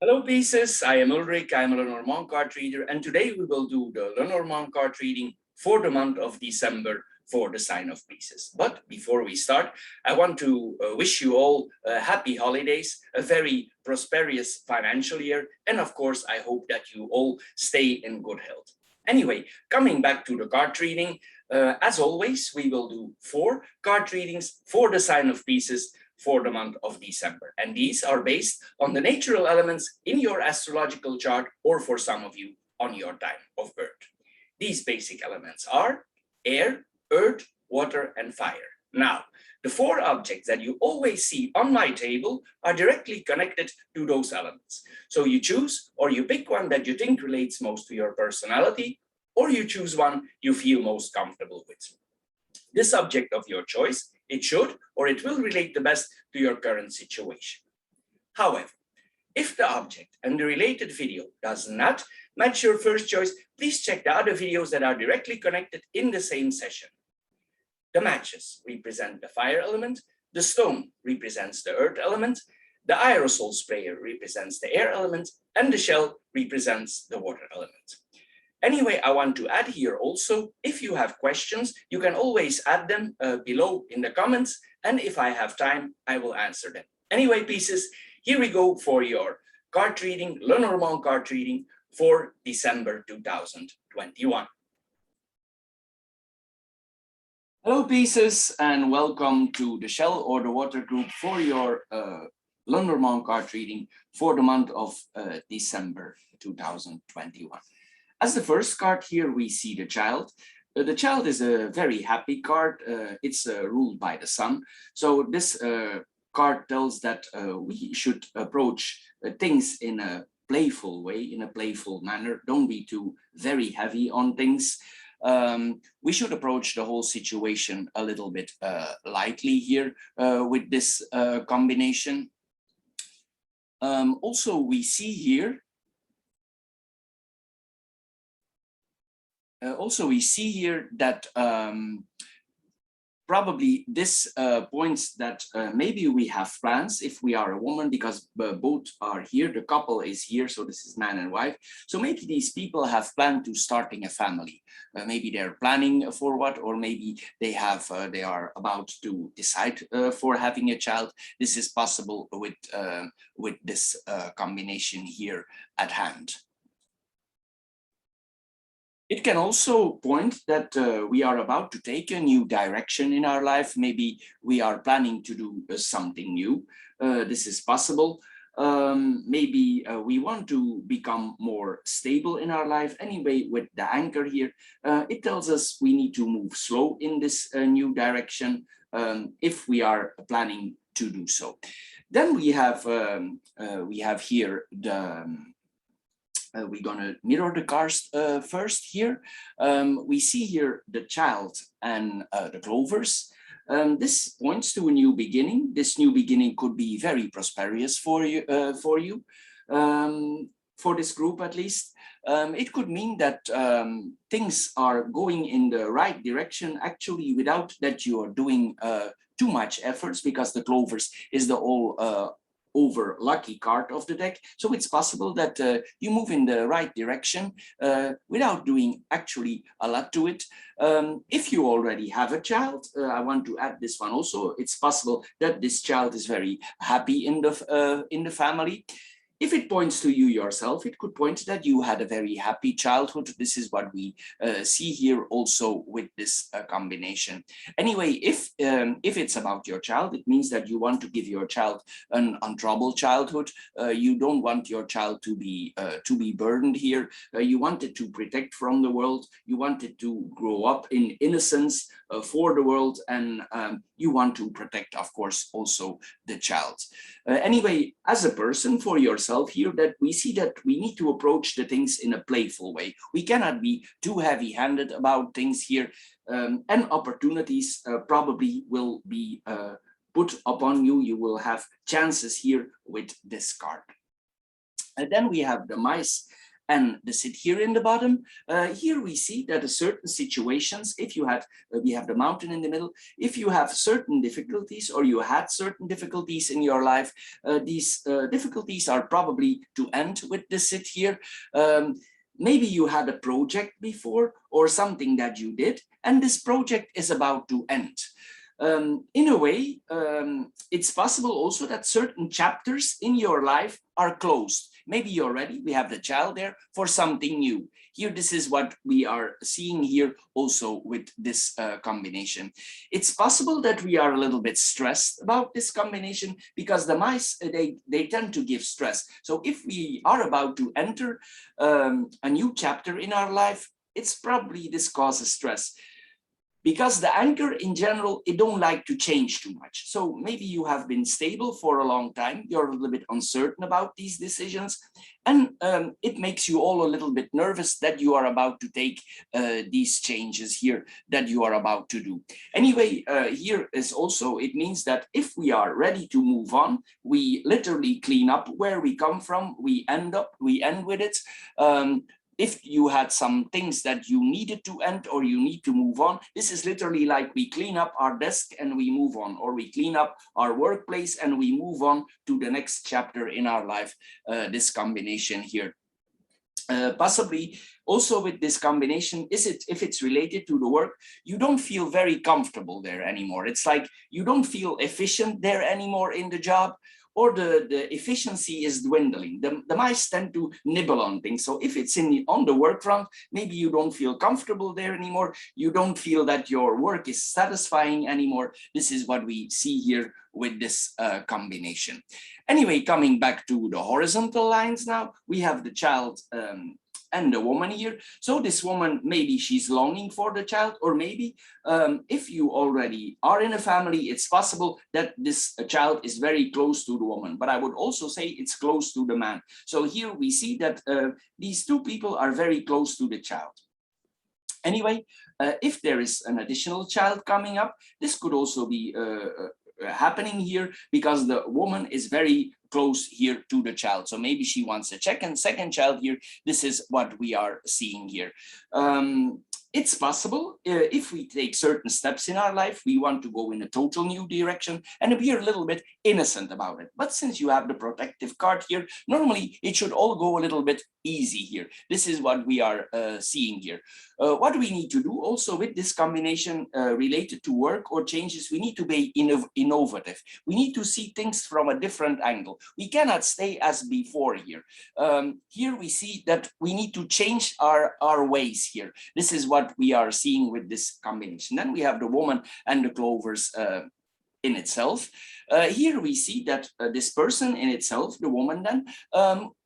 Hello Pisces, I am Ulrich, I am a Lenormand card reader, and today we will do the Lenormand card reading for the month of December for the sign of Pisces. But before we start, I want to wish you all happy holidays, a very prosperous financial year, and of course, I hope that you all stay in good health. Anyway, coming back to the card reading, as always, we will do 4 card readings for the sign of Pisces for the month of December. And these are based on the natural elements in your astrological chart, or for some of you, on your time of birth. These basic elements are air, earth, water, and fire. Now, the 4 objects that you always see on my table are directly connected to those elements. So you choose or you pick one that you think relates most to your personality, or you choose one you feel most comfortable with. This subject of your choice, it should or it will relate the best to your current situation. However, if the object and the related video does not match your first choice, please check the other videos that are directly connected in the same session. The matches represent the fire element, the stone represents the earth element, the aerosol sprayer represents the air element, and the shell represents the water element. Anyway, I want to add here also, if you have questions, you can always add them below in the comments. And if I have time, I will answer them. Anyway, Pisces, here we go for your card reading, Lenormand card reading for December 2021. Hello, Pisces, and welcome to the Shell or the Water group for your Lenormand card reading for the month of December 2021. As the first card here, we see the child. The child is a very happy card. It's ruled by the sun. So this card tells that we should approach things in a playful way, in a playful manner. Don't be too very heavy on things. We should approach the whole situation a little bit lightly here with this combination. Also, we see here that probably this points that maybe we have plans if we are a woman, because both are here, the couple is here, so this is man and wife. So maybe these people have planned to starting a family. Maybe they're planning for what, or maybe they are about to decide for having a child. This is possible with this combination here at hand. It can also point that we are about to take a new direction in our life. Maybe we are planning to do something new. This is possible. Maybe we want to become more stable in our life. Anyway, with the anchor here, it tells us we need to move slow in this new direction if we are planning to do so. Then we have here the we're gonna mirror the cards first here. We see here the child and the clovers. This points to a new beginning. This new beginning could be very prosperous for you, for this group at least. It could mean that things are going in the right direction, actually, without that you are doing too much efforts, because the clovers is the all over lucky card of the deck. So it's possible that you move in the right direction without doing actually a lot to it. If you already have a child, I want to add this one also. It's possible that this child is very happy in the family. If it points to you yourself, it could point that you had a very happy childhood. This is what we see here also with this combination. Anyway, if it's about your child, it means that you want to give your child an untroubled childhood. You don't want your child to be burdened here. You wanted to protect from the world. You wanted to grow up in innocence for the world, and you want to protect, of course, also the child. Anyway, as a person, for yourself here, that we see that we need to approach the things in a playful way. We cannot be too heavy-handed about things here, and opportunities probably will be put upon you. You will have chances here with this card. And then we have the mice and the sit here in the bottom. Here we see that certain situations, if you had, we have the mountain in the middle, if you have certain difficulties or you had certain difficulties in your life, these difficulties are probably to end with the sit here. Maybe you had a project before or something that you did, and this project is about to end. In a way, it's possible also that certain chapters in your life are closed. Maybe you're ready, we have the child there, for something new. Here, this is what we are seeing here also with this combination. It's possible that we are a little bit stressed about this combination because the mice, they tend to give stress. So if we are about to enter a new chapter in our life, it's probably this causes stress. Because the anchor in general, it don't like to change too much. So maybe you have been stable for a long time, you're a little bit uncertain about these decisions, and it makes you all a little bit nervous that you are about to take these changes here that you are about to do. Anyway, here is also, it means that if we are ready to move on, we literally clean up where we come from, we end with it. If you had some things that you needed to end or you need to move on, this is literally like we clean up our desk and we move on, or we clean up our workplace and we move on to the next chapter in our life, this combination here. Possibly also with this combination, if it's related to the work, you don't feel very comfortable there anymore. It's like you don't feel efficient there anymore in the job, or the efficiency is dwindling. The mice tend to nibble on things. So if it's on the work front, maybe you don't feel comfortable there anymore. You don't feel that your work is satisfying anymore. This is what we see here with this combination. Anyway, coming back to the horizontal lines now, we have the child and the woman here. So this woman, maybe she's longing for the child, or maybe if you already are in a family, it's possible that this child is very close to the woman, but I would also say it's close to the man. So here we see that these two people are very close to the child. Anyway, if there is an additional child coming up, this could also be happening here because the woman is very close here to the child. So maybe she wants a second child here. This is what we are seeing here. It's possible if we take certain steps in our life, we want to go in a total new direction and we are a little bit innocent about it. But since you have the protective card here, normally it should all go a little bit easy here. This is what we are seeing here. What do we need to do also with this combination related to work or changes? We need to be innovative. We need to see things from a different angle. We cannot stay as before here. Here we see that we need to change our ways here. This is what we are seeing with this combination. Then we have the woman and the clovers in itself. Here we see that this person in itself, the woman then,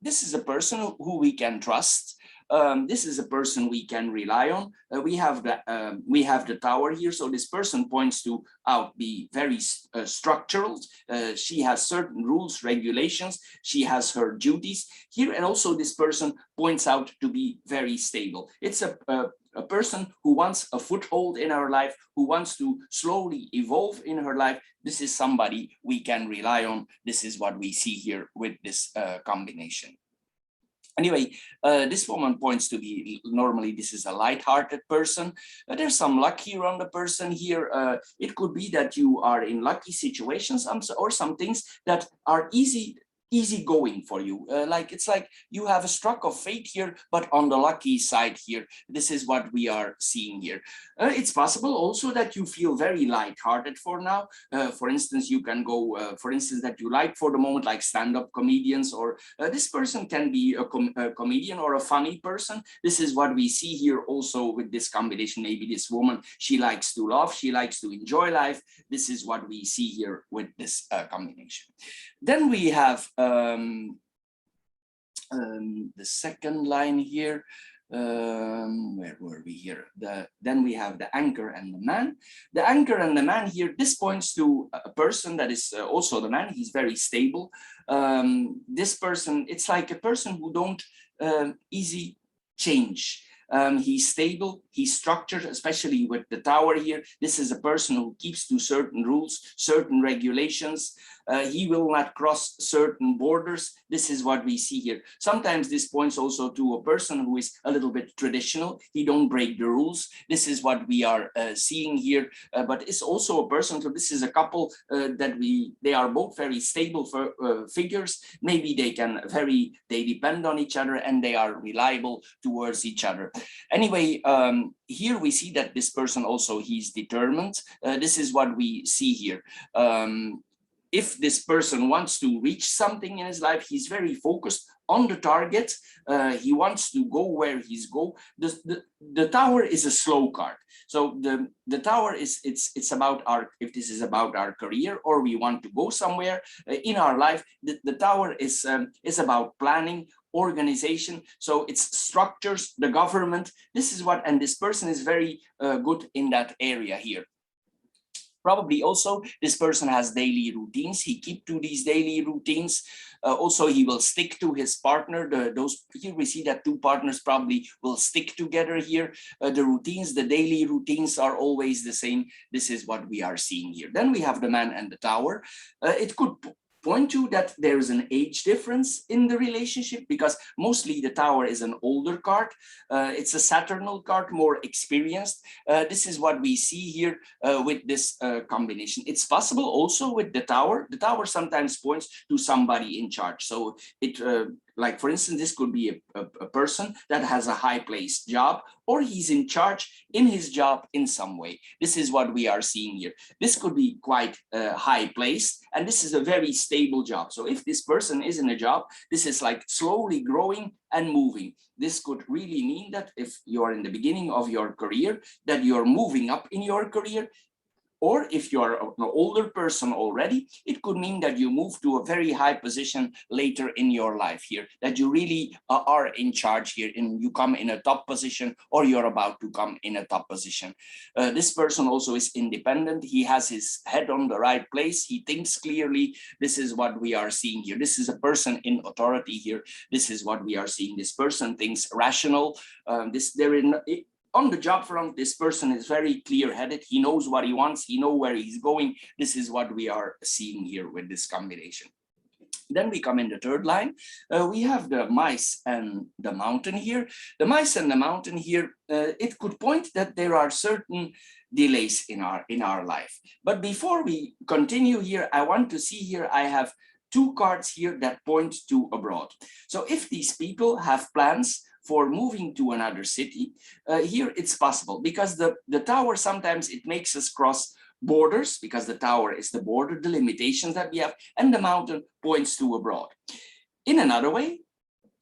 this is a person who we can trust. This is a person we can rely on. We have the tower here, so this person points to be very structural. She has certain rules, regulations. She has her duties here, and also this person points out to be very stable. It's a person who wants a foothold in our life, who wants to slowly evolve in her life. This is somebody we can rely on. This is what we see here with this combination. Anyway, this woman points to be, normally this is a light-hearted person. There's some luck here on the person here. It could be that you are in lucky situations or some things that are easy going for you. It's like you have a stroke of fate here, but on the lucky side here. This is what we are seeing here. It's possible also that you feel very light-hearted for now. For instance, you can go, for instance, that you like for the moment, like stand-up comedians, or this person can be a comedian or a funny person. This is what we see here also with this combination. Maybe this woman, she likes to laugh, she likes to enjoy life. This is what we see here with this combination. Then we have the second line here. Where were we here? Then we have the anchor and the man. The anchor and the man here, this points to a person that is also the man. He's very stable. This person, it's like a person who don't easy change. He's stable, he's structured, especially with the tower here. This is a person who keeps to certain rules, certain regulations. He will not cross certain borders. This is what we see here. Sometimes this points also to a person who is a little bit traditional. He don't break the rules. This is what we are seeing here. But it's also a person, so this is a couple they are both very stable figures. Maybe they depend on each other and they are reliable towards each other. Anyway, here we see that this person also, he's determined. This is what we see here. If this person wants to reach something in his life, he's very focused on the target. He wants to go where he's go. The tower is a slow card. So the tower is, it's about if this is about our career or we want to go somewhere in our life, the tower is about planning, organization. So it's structures, the government. This is what, and this person is very good in that area here. Probably also this person has daily routines. He keep to these daily routines. Also, he will stick to his partner. Here we see that two partners probably will stick together here. The routines, the daily routines are always the same. This is what we are seeing here. Then we have the man and the tower. It could point to that there is an age difference in the relationship, because mostly the tower is an older card. It's a Saturnal card, more experienced. This is what we see here with this combination. It's possible also with the tower. The tower sometimes points to somebody in charge. So it like, for instance, this could be a person that has a high-placed job, or he's in charge in his job in some way. This is what we are seeing here. This could be quite high-placed, and this is a very stable job. So if this person is in a job, this is like slowly growing and moving. This could really mean that if you're in the beginning of your career, that you're moving up in your career. Or if you're an older person already, it could mean that you move to a very high position later in your life here, that you really are in charge here and you come in a top position, or you're about to come in a top position. This person also is independent. He has his head on the right place. He thinks clearly. This is what we are seeing here. This is a person in authority here. This is what we are seeing. This person thinks rational. On the job front, this person is very clear-headed. He knows what he wants. He knows where he's going. This is what we are seeing here with this combination. Then we come in the third line. We have the mice and the mountain here. The mice and the mountain here, it could point that there are certain delays in our life. But before we continue here, I want to see here, I have two cards here that point to abroad. So if these people have plans for moving to another city, here it's possible, because the tower, sometimes it makes us cross borders, because the tower is the border, the limitations that we have, and the mountain points to abroad. In another way,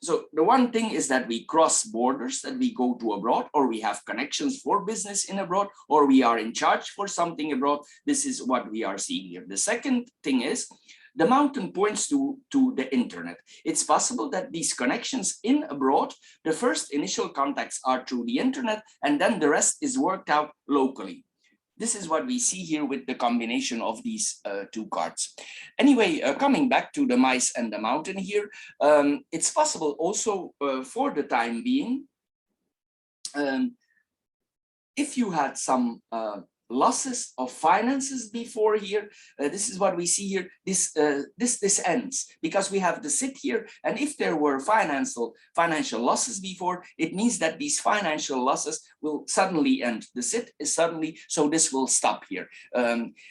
so the one thing is that we cross borders, that we go to abroad, or we have connections for business in abroad, or we are in charge for something abroad. This is what we are seeing here. The second thing is, the mountain points to the internet. It's possible that these connections in abroad, the first initial contacts are through the internet, and then the rest is worked out locally. This is what we see here with the combination of these two cards. Anyway, coming back to the mice and the mountain here, it's possible also for the time being, if you had some losses of finances before here, this is what we see here. This ends, because we have the sit here, and if there were financial losses before, it means that these financial losses will suddenly end. The sit is suddenly, so this will stop here.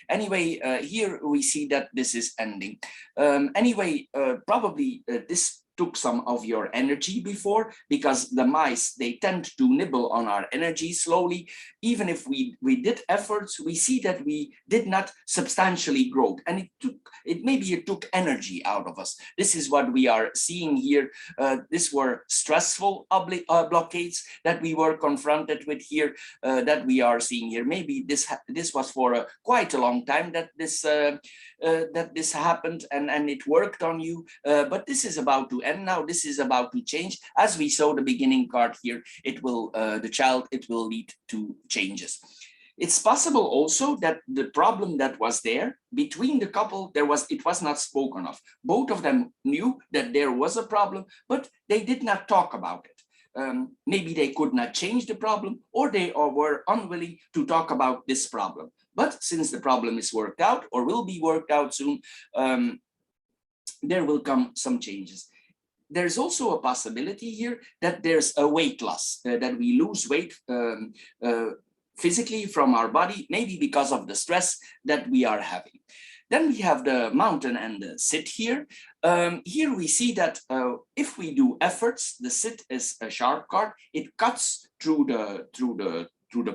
Anyway, here we see that this is ending. Anyway, probably this took some of your energy before, because the mice, they tend to nibble on our energy slowly. Even if we did efforts, we see that we did not substantially grow, and it took energy out of us. This is what we are seeing here. These were stressful blockades that we were confronted with here, that we are seeing here. Maybe this was for quite a long time that this happened, and it worked on you, but this is about to end now. This is about to change. As we saw the beginning card here, it will lead to changes. It's possible also that the problem that was there between the couple, it was not spoken of. Both of them knew that there was a problem, but they did not talk about it. Maybe they could not change the problem, or they were unwilling to talk about this problem. But since the problem is worked out or will be worked out soon, there will come some changes. There's also a possibility here that there's a weight loss, that we lose weight physically from our body, maybe because of the stress that we are having. Then we have the mountain and the sit here. Here we see that if we do efforts, the sit is a sharp card. It cuts through the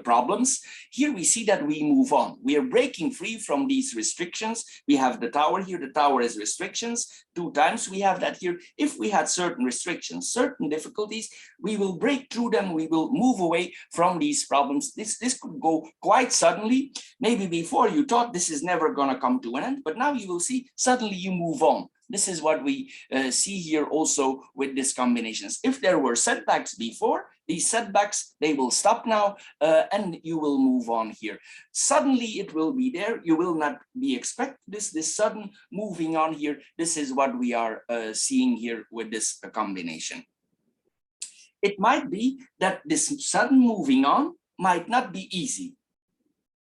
problems. Here we see that we move on. We are breaking free from these restrictions. We have the tower here. The tower is restrictions. 2 times we have that here. If we had certain restrictions, certain difficulties, we will break through them. We will move away from these problems. This could go quite suddenly. Maybe before you thought this is never going to come to an end, but now you will see suddenly you move on. This is what we see here also with these combinations. If there were setbacks before, these setbacks, they will stop now and you will move on here. Suddenly it will be there. You will not be expect this sudden moving on here. This is what we are seeing here with this combination. It might be that this sudden moving on might not be easy.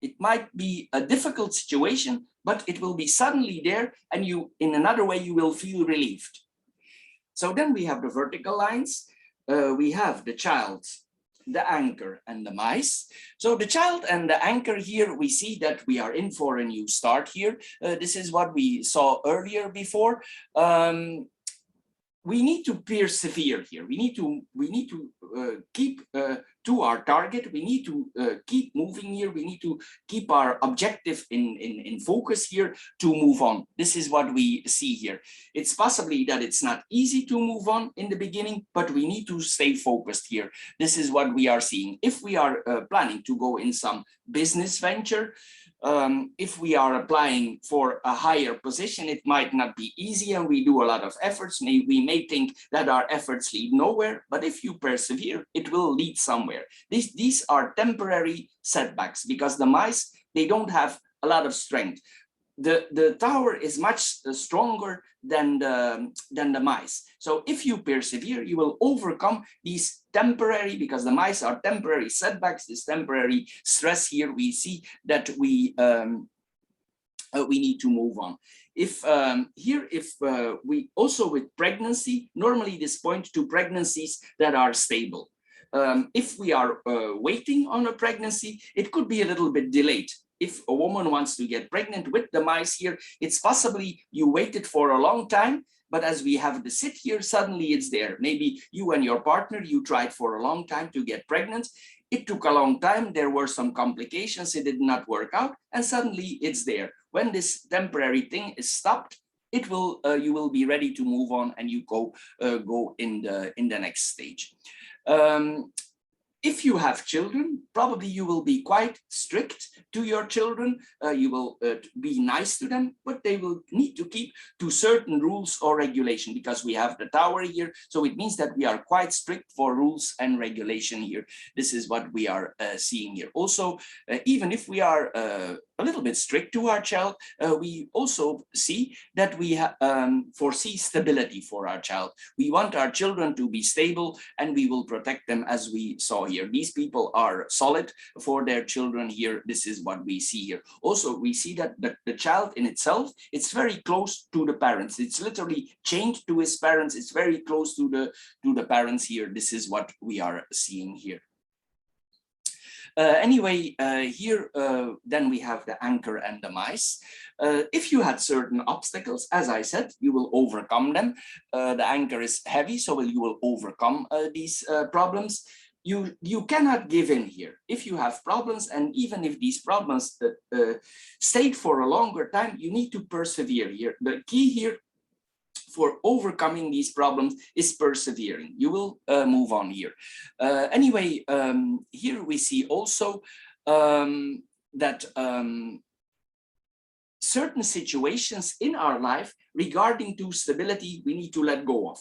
It might be a difficult situation, but it will be suddenly there, and you, in another way, you will feel relieved. So then we have the vertical lines. We have the child, the anchor, and the mice. So the child and the anchor here, we see that we are in for a new start here. This is what we saw earlier before. We need to persevere here. We need to keep to our target. We need to keep moving here. We need to keep our objective in focus here to move on. This is what we see here. It's possibly that it's not easy to move on in the beginning, but we need to stay focused here. This is what we are seeing. If we are planning to go in some business venture, if we are applying for a higher position, it might not be easy and we do a lot of efforts. We may think that our efforts lead nowhere, but if you persevere, it will lead somewhere. These are temporary setbacks because the mice, they don't have a lot of strength. The tower is much stronger than the mice. So if you persevere, you will overcome these temporary, because the mice are temporary setbacks, this temporary stress here. We see that we need to move on. If we also with pregnancy, normally this points to pregnancies that are stable. If we are waiting on a pregnancy, it could be a little bit delayed. If a woman wants to get pregnant with the mice here, it's possibly you waited for a long time, but as we have the sit here, suddenly it's there. Maybe you and your partner, you tried for a long time to get pregnant. It took a long time. There were some complications. It did not work out. And suddenly it's there. When this temporary thing is stopped, it will you will be ready to move on and you go in the next stage. If you have children, probably you will be quite strict to your children. You will be nice to them, but they will need to keep to certain rules or regulation because we have the tower here. So it means that we are quite strict for rules and regulation here. This is what we are seeing here. Also, even if we are a little bit strict to our child, we also see that we foresee stability for our child. We want our children to be stable and we will protect them as we saw here. These people are solid for their children here. This is what we see here. Also, we see that the child in itself, it's very close to the parents. It's literally chained to his parents. It's very close to the parents here. This is what we are seeing here. Anyway, here then we have the anchor and the mice. If you had certain obstacles, as I said, you will overcome them. The anchor is heavy, so you will overcome these problems. You cannot give in here. If you have problems, and even if these problems stayed for a longer time, you need to persevere here. The key here for overcoming these problems is persevering. You will move on here. Anyway, here we see also that certain situations in our life regarding to stability, we need to let go of.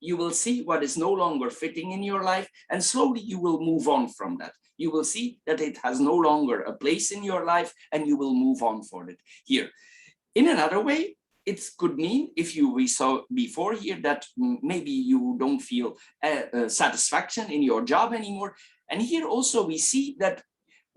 You will see what is no longer fitting in your life, and slowly you will move on from that. You will see that it has no longer a place in your life, and you will move on for it here. In another way, it could mean, if we saw before here, that maybe you don't feel satisfaction in your job anymore. And here also we see that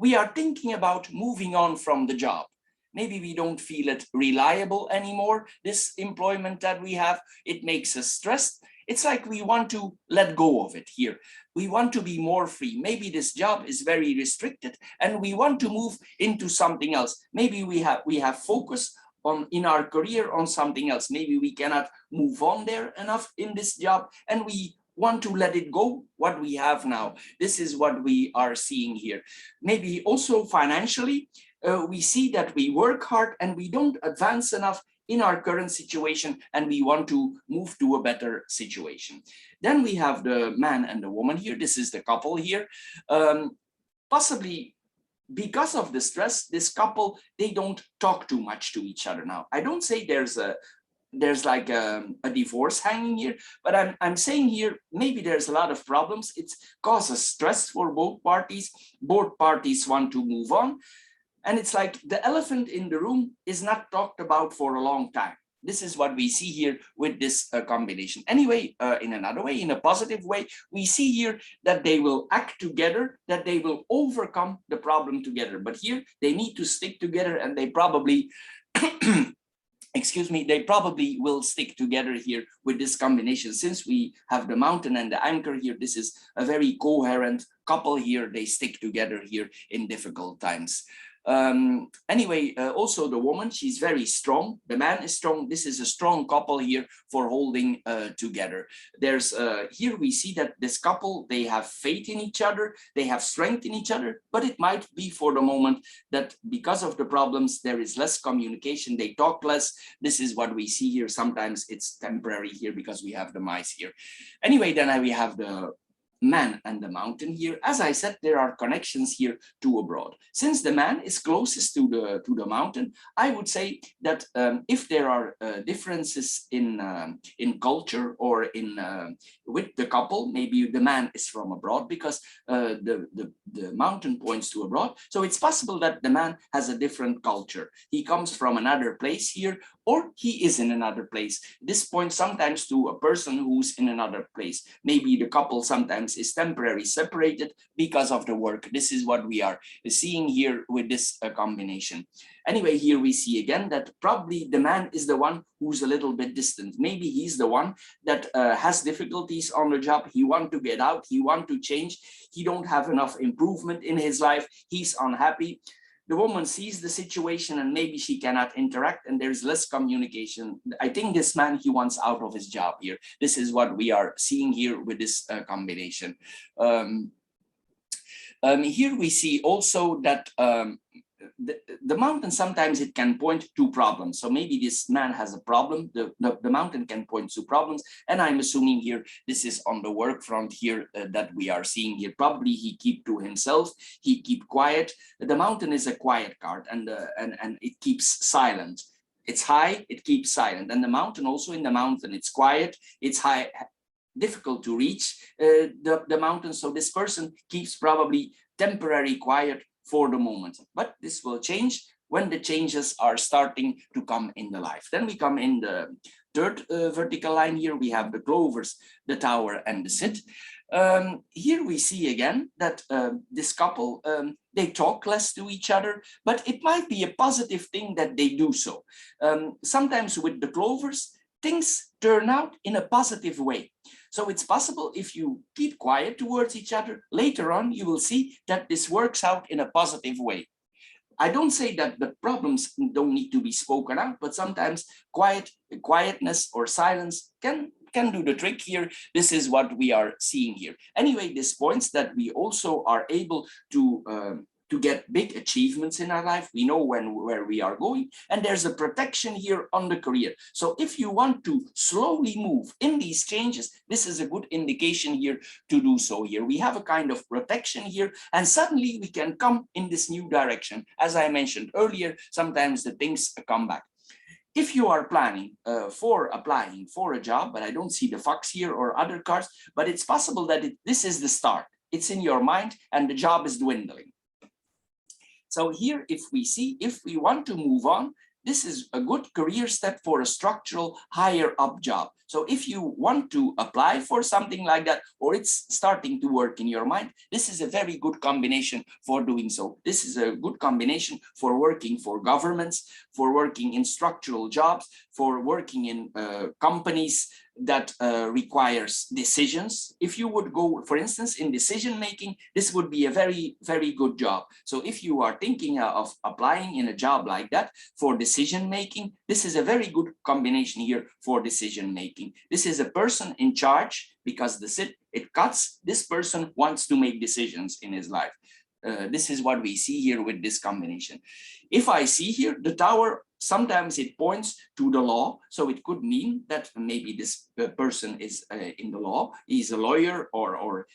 we are thinking about moving on from the job. Maybe we don't feel it reliable anymore, this employment that we have. It makes us stressed. It's like we want to let go of it here. We want to be more free. Maybe this job is very restricted and we want to move into something else. Maybe we have focus on in our career on something else. Maybe we cannot move on there enough in this job and we want to let it go what we have now. This is what we are seeing here. Maybe also financially, we see that we work hard and we don't advance enough in our current situation and we want to move to a better situation. Then we have the man and the woman here. This is the couple here. Possibly because of the stress, this couple, they don't talk too much to each other now. I don't say there's like a divorce hanging here, but I'm saying here, maybe there's a lot of problems. It causes stress for both parties. Both parties want to move on. And it's like the elephant in the room is not talked about for a long time. This is what we see here with this combination. Anyway, in another way, in a positive way, we see here that they will act together, that they will overcome the problem together. But here they need to stick together and they probably, excuse me, they probably will stick together here with this combination. Since we have the mountain and the anchor here, this is a very coherent couple here. They stick together here in difficult times. Anyway, also the woman, she's very strong. The man is strong. This is a strong couple here for holding together. There's here we see that this couple, they have faith in each other, they have strength in each other, but it might be for the moment that because of the problems, there is less communication, they talk less. This is what we see here. Sometimes it's temporary here because we have the mice here. Anyway, then we have the man and the mountain here. As I said, there are connections here to abroad. Since the man is closest to the mountain, I would say that if there are differences in culture or in with the couple, maybe the man is from abroad because the mountain points to abroad. So it's possible that the man has a different culture. He comes from another place here, or he is in another place. This points sometimes to a person who's in another place. Maybe the couple sometimes is temporarily separated because of the work. This is what we are seeing here with this combination. Anyway, here we see again that probably the man is the one who's a little bit distant. Maybe he's the one that has difficulties on the job. He wants to get out, he wants to change. He don't have enough improvement in his life. He's unhappy. The woman sees the situation and maybe she cannot interact and there's less communication. I think this man, he wants out of his job here. This is what we are seeing here with this combination. Here we see also that the mountain, sometimes it can point to problems. So maybe this man has a problem. The mountain can point to problems. And I'm assuming here, this is on the work front here that we are seeing here. Probably he keep to himself, he keep quiet. The mountain is a quiet card and it keeps silent. It's high, it keeps silent. And the mountain also, in the mountain, it's quiet, it's high, difficult to reach the mountain. So this person keeps probably temporary quiet for the moment, but this will change when the changes are starting to come in the life. Then we come in the third vertical line here. We have the clovers, the tower and the sit. Here we see again that this couple, they talk less to each other, but it might be a positive thing that they do so. Sometimes with the clovers, things turn out in a positive way. So it's possible if you keep quiet towards each other, later on, you will see that this works out in a positive way. I don't say that the problems don't need to be spoken out, but sometimes quietness or silence can do the trick here. This is what we are seeing here. Anyway, this points that we also are able to get big achievements in our life. We know where we are going, and there's a protection here on the career. So if you want to slowly move in these changes, this is a good indication here to do so here. We have a kind of protection here, and suddenly we can come in this new direction. As I mentioned earlier, sometimes the things come back. If you are planning for applying for a job, but I don't see the fox here or other cards, but it's possible that this is the start. It's in your mind and the job is dwindling. So here, if we see, if we want to move on, this is a good career step for a structural higher up job. So if you want to apply for something like that, or it's starting to work in your mind, this is a very good combination for doing so. This is a good combination for working for governments, for working in structural jobs, for working in companies that requires decisions. If you would go, for instance, in decision making, this would be a very, very good job. So if you are thinking of applying in a job like that for decision making, this is a very good combination here for decision making. This is a person in charge, because it cuts. This person wants to make decisions in his life. This is what we see here with this combination. If I see here the tower, sometimes it points to the law. So it could mean that maybe this person is in the law, he's a lawyer, or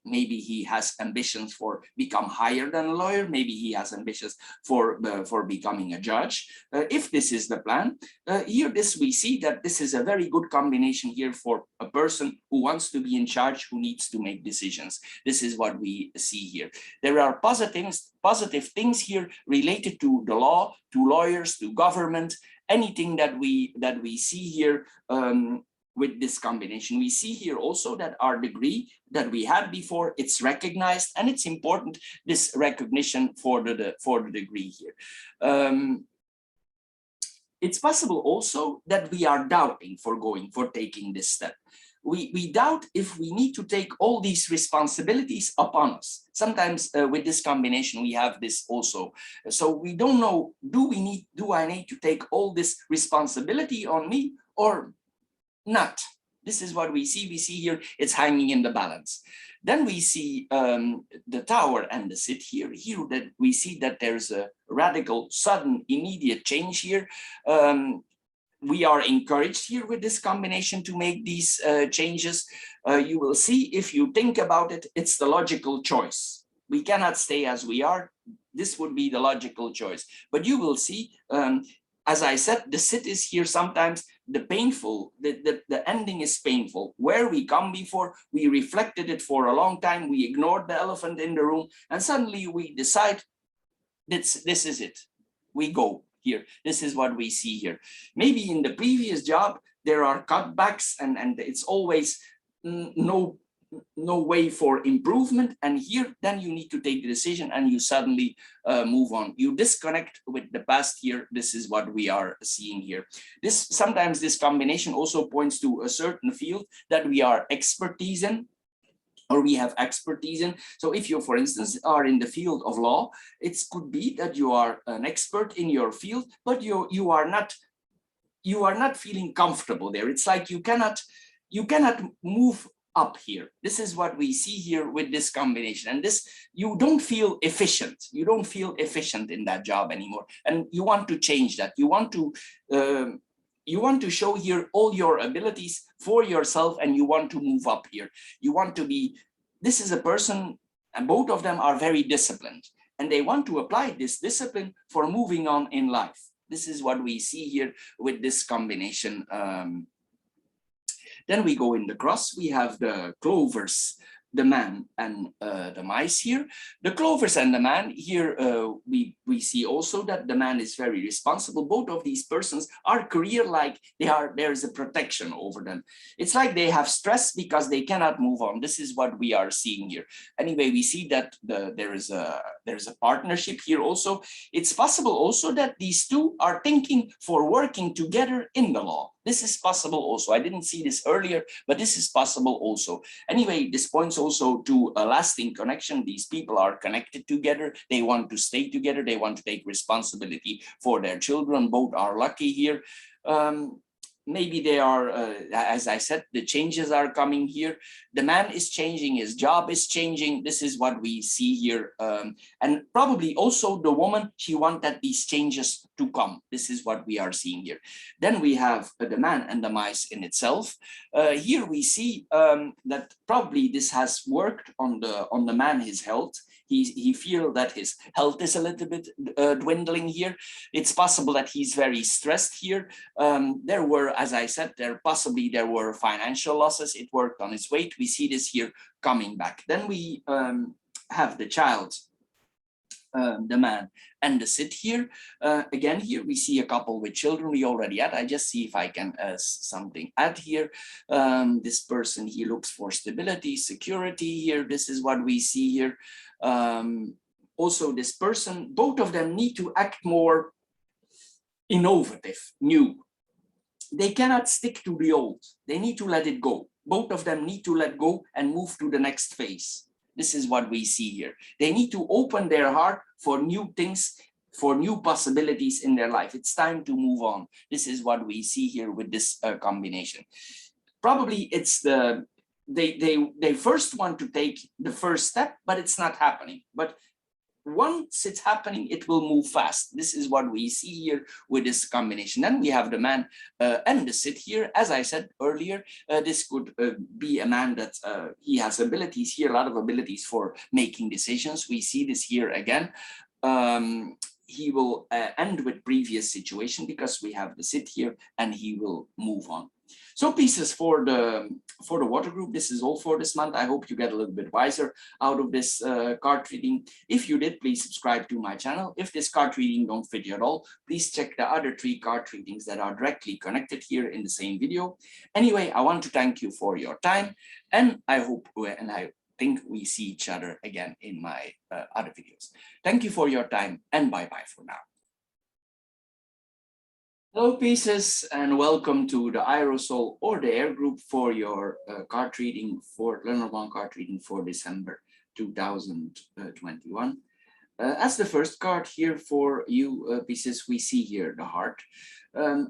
maybe he has ambitions for become higher than a lawyer. Maybe he has ambitions for becoming a judge. If this is the plan, here we see that this is a very good combination here for a person who wants to be in charge, who needs to make decisions. This is what we see here. There are positive things here related to the law, to lawyers, to government, anything that we see here with this combination. We see here also that our degree that we had before, it's recognized, and it's important, this recognition for the degree here. It's possible also that we are doubting for taking this step. We doubt if we need to take all these responsibilities upon us. Sometimes with this combination, we have this also. So we don't know, do I need to take all this responsibility on me or not? This is what we see. We see here, it's hanging in the balance. Then we see the tower and the sit here. Here that we see that there's a radical, sudden, immediate change here. We are encouraged here with this combination to make these changes. You will see, if you think about it, it's the logical choice. We cannot stay as we are. This would be the logical choice. But you will see, as I said, the sit is here sometimes the ending is painful. Where we come before, we reflected it for a long time, we ignored the elephant in the room, and suddenly we decide this is it. We go. Here, this is what we see here. Maybe in the previous job, there are cutbacks and it's always no way for improvement. And here, then you need to take the decision and you suddenly move on. You disconnect with the past here. This is what we are seeing here. Sometimes this combination also points to a certain field that we are expertise in, or we have expertise in. So if you, for instance, are in the field of law, it could be that you are an expert in your field, but you are not feeling comfortable there. It's like you cannot move up here. This is what we see here with this combination. And this, you don't feel efficient. You don't feel efficient in that job anymore. And you want to change that. You want to show here all your abilities for yourself, and you want to move up here. You want to be, this is a person, and both of them are very disciplined, and they want to apply this discipline for moving on in life. This is what we see here with this combination. Then we go in the cross, we have the clovers, the man and the mice here. The clovers and the man here, we see also that the man is very responsible. Both of these persons are career-like. There's a protection over them. It's like they have stress because they cannot move on. This is what we are seeing here. Anyway, we see that there's a partnership here also. It's possible also that these two are thinking for working together in the law. This is possible also. I didn't see this earlier, but this is possible also. Anyway, this points also to a lasting connection. These people are connected together. They want to stay together. They want to take responsibility for their children. Both are lucky here. Maybe they are, as I said, the changes are coming here. The man is changing, his job is changing. This is what we see here. And probably also the woman, she wanted these changes to come. This is what we are seeing here. Then we have the man and the mice in itself. Here we see that probably this has worked on the man, his health. He feels that his health is a little bit dwindling here. It's possible that he's very stressed here. There were, as I said, there were financial losses. It worked on his weight. We see this here coming back. Then we have the child the man and the sit here. Again, here we see a couple with children we already had. I just see if I can something add here. This person, he looks for stability, security here. This is what we see here. Also, this person, both of them need to act more innovative, new. They cannot stick to the old. They need to let it go. Both of them need to let go and move to the next phase. This is what we see here. They need to open their heart for new things, for new possibilities in their life. It's time to move on. This is what we see here with this combination. Probably it's they first want to take the first step, but it's not happening. But once it's happening, it will move fast. This is what we see here with this combination. Then we have the man and the sit here. As I said earlier, this could be a man that he has abilities here, a lot of abilities for making decisions. We see this here again. He will end with previous situation because we have the sit here and he will move on. So pieces for the water group, this is all for this month. I hope you get a little bit wiser out of this card reading. If you did, please subscribe to my channel. If this card reading don't fit you at all, please check the other 3 card readings that are directly connected here in the same video. Anyway, I want to thank you for your time, and I hope and I think we see each other again in my other videos. Thank you for your time, and bye-bye for now. Hello pieces, and welcome to the Aerosol or the Air group for your card reading for Lenormand card reading for December 2021. As the first card here for you pieces, we see here the heart.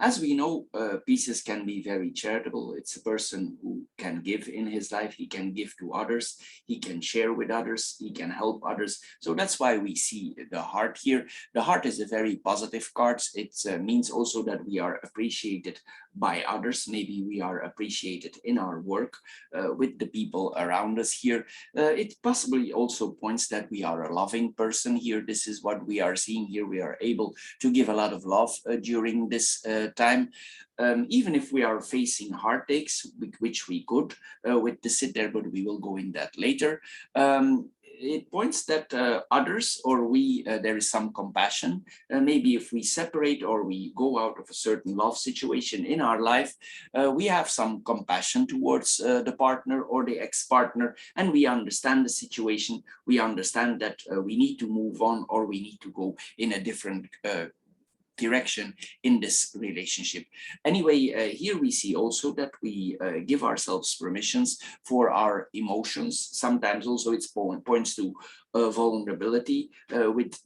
As we know, Pisces can be very charitable. It's a person who can give in his life. He can give to others. He can share with others. He can help others. So that's why we see the heart here. The heart is a very positive card. It means also that we are appreciated by others. Maybe we are appreciated in our work with the people around us here. It possibly also points that we are a loving person here. This is what we are seeing here. We are able to give a lot of love during this time, even if we are facing heartaches, which we could with the sit there, but we will go in that later. It points that others or we, there is some compassion. Maybe if we separate or we go out of a certain love situation in our life, we have some compassion towards the partner or the ex-partner, and we understand the situation. We understand that we need to move on or we need to go in a different direction in this relationship. Anyway, here we see also that we give ourselves permissions for our emotions. Sometimes also it points to vulnerability with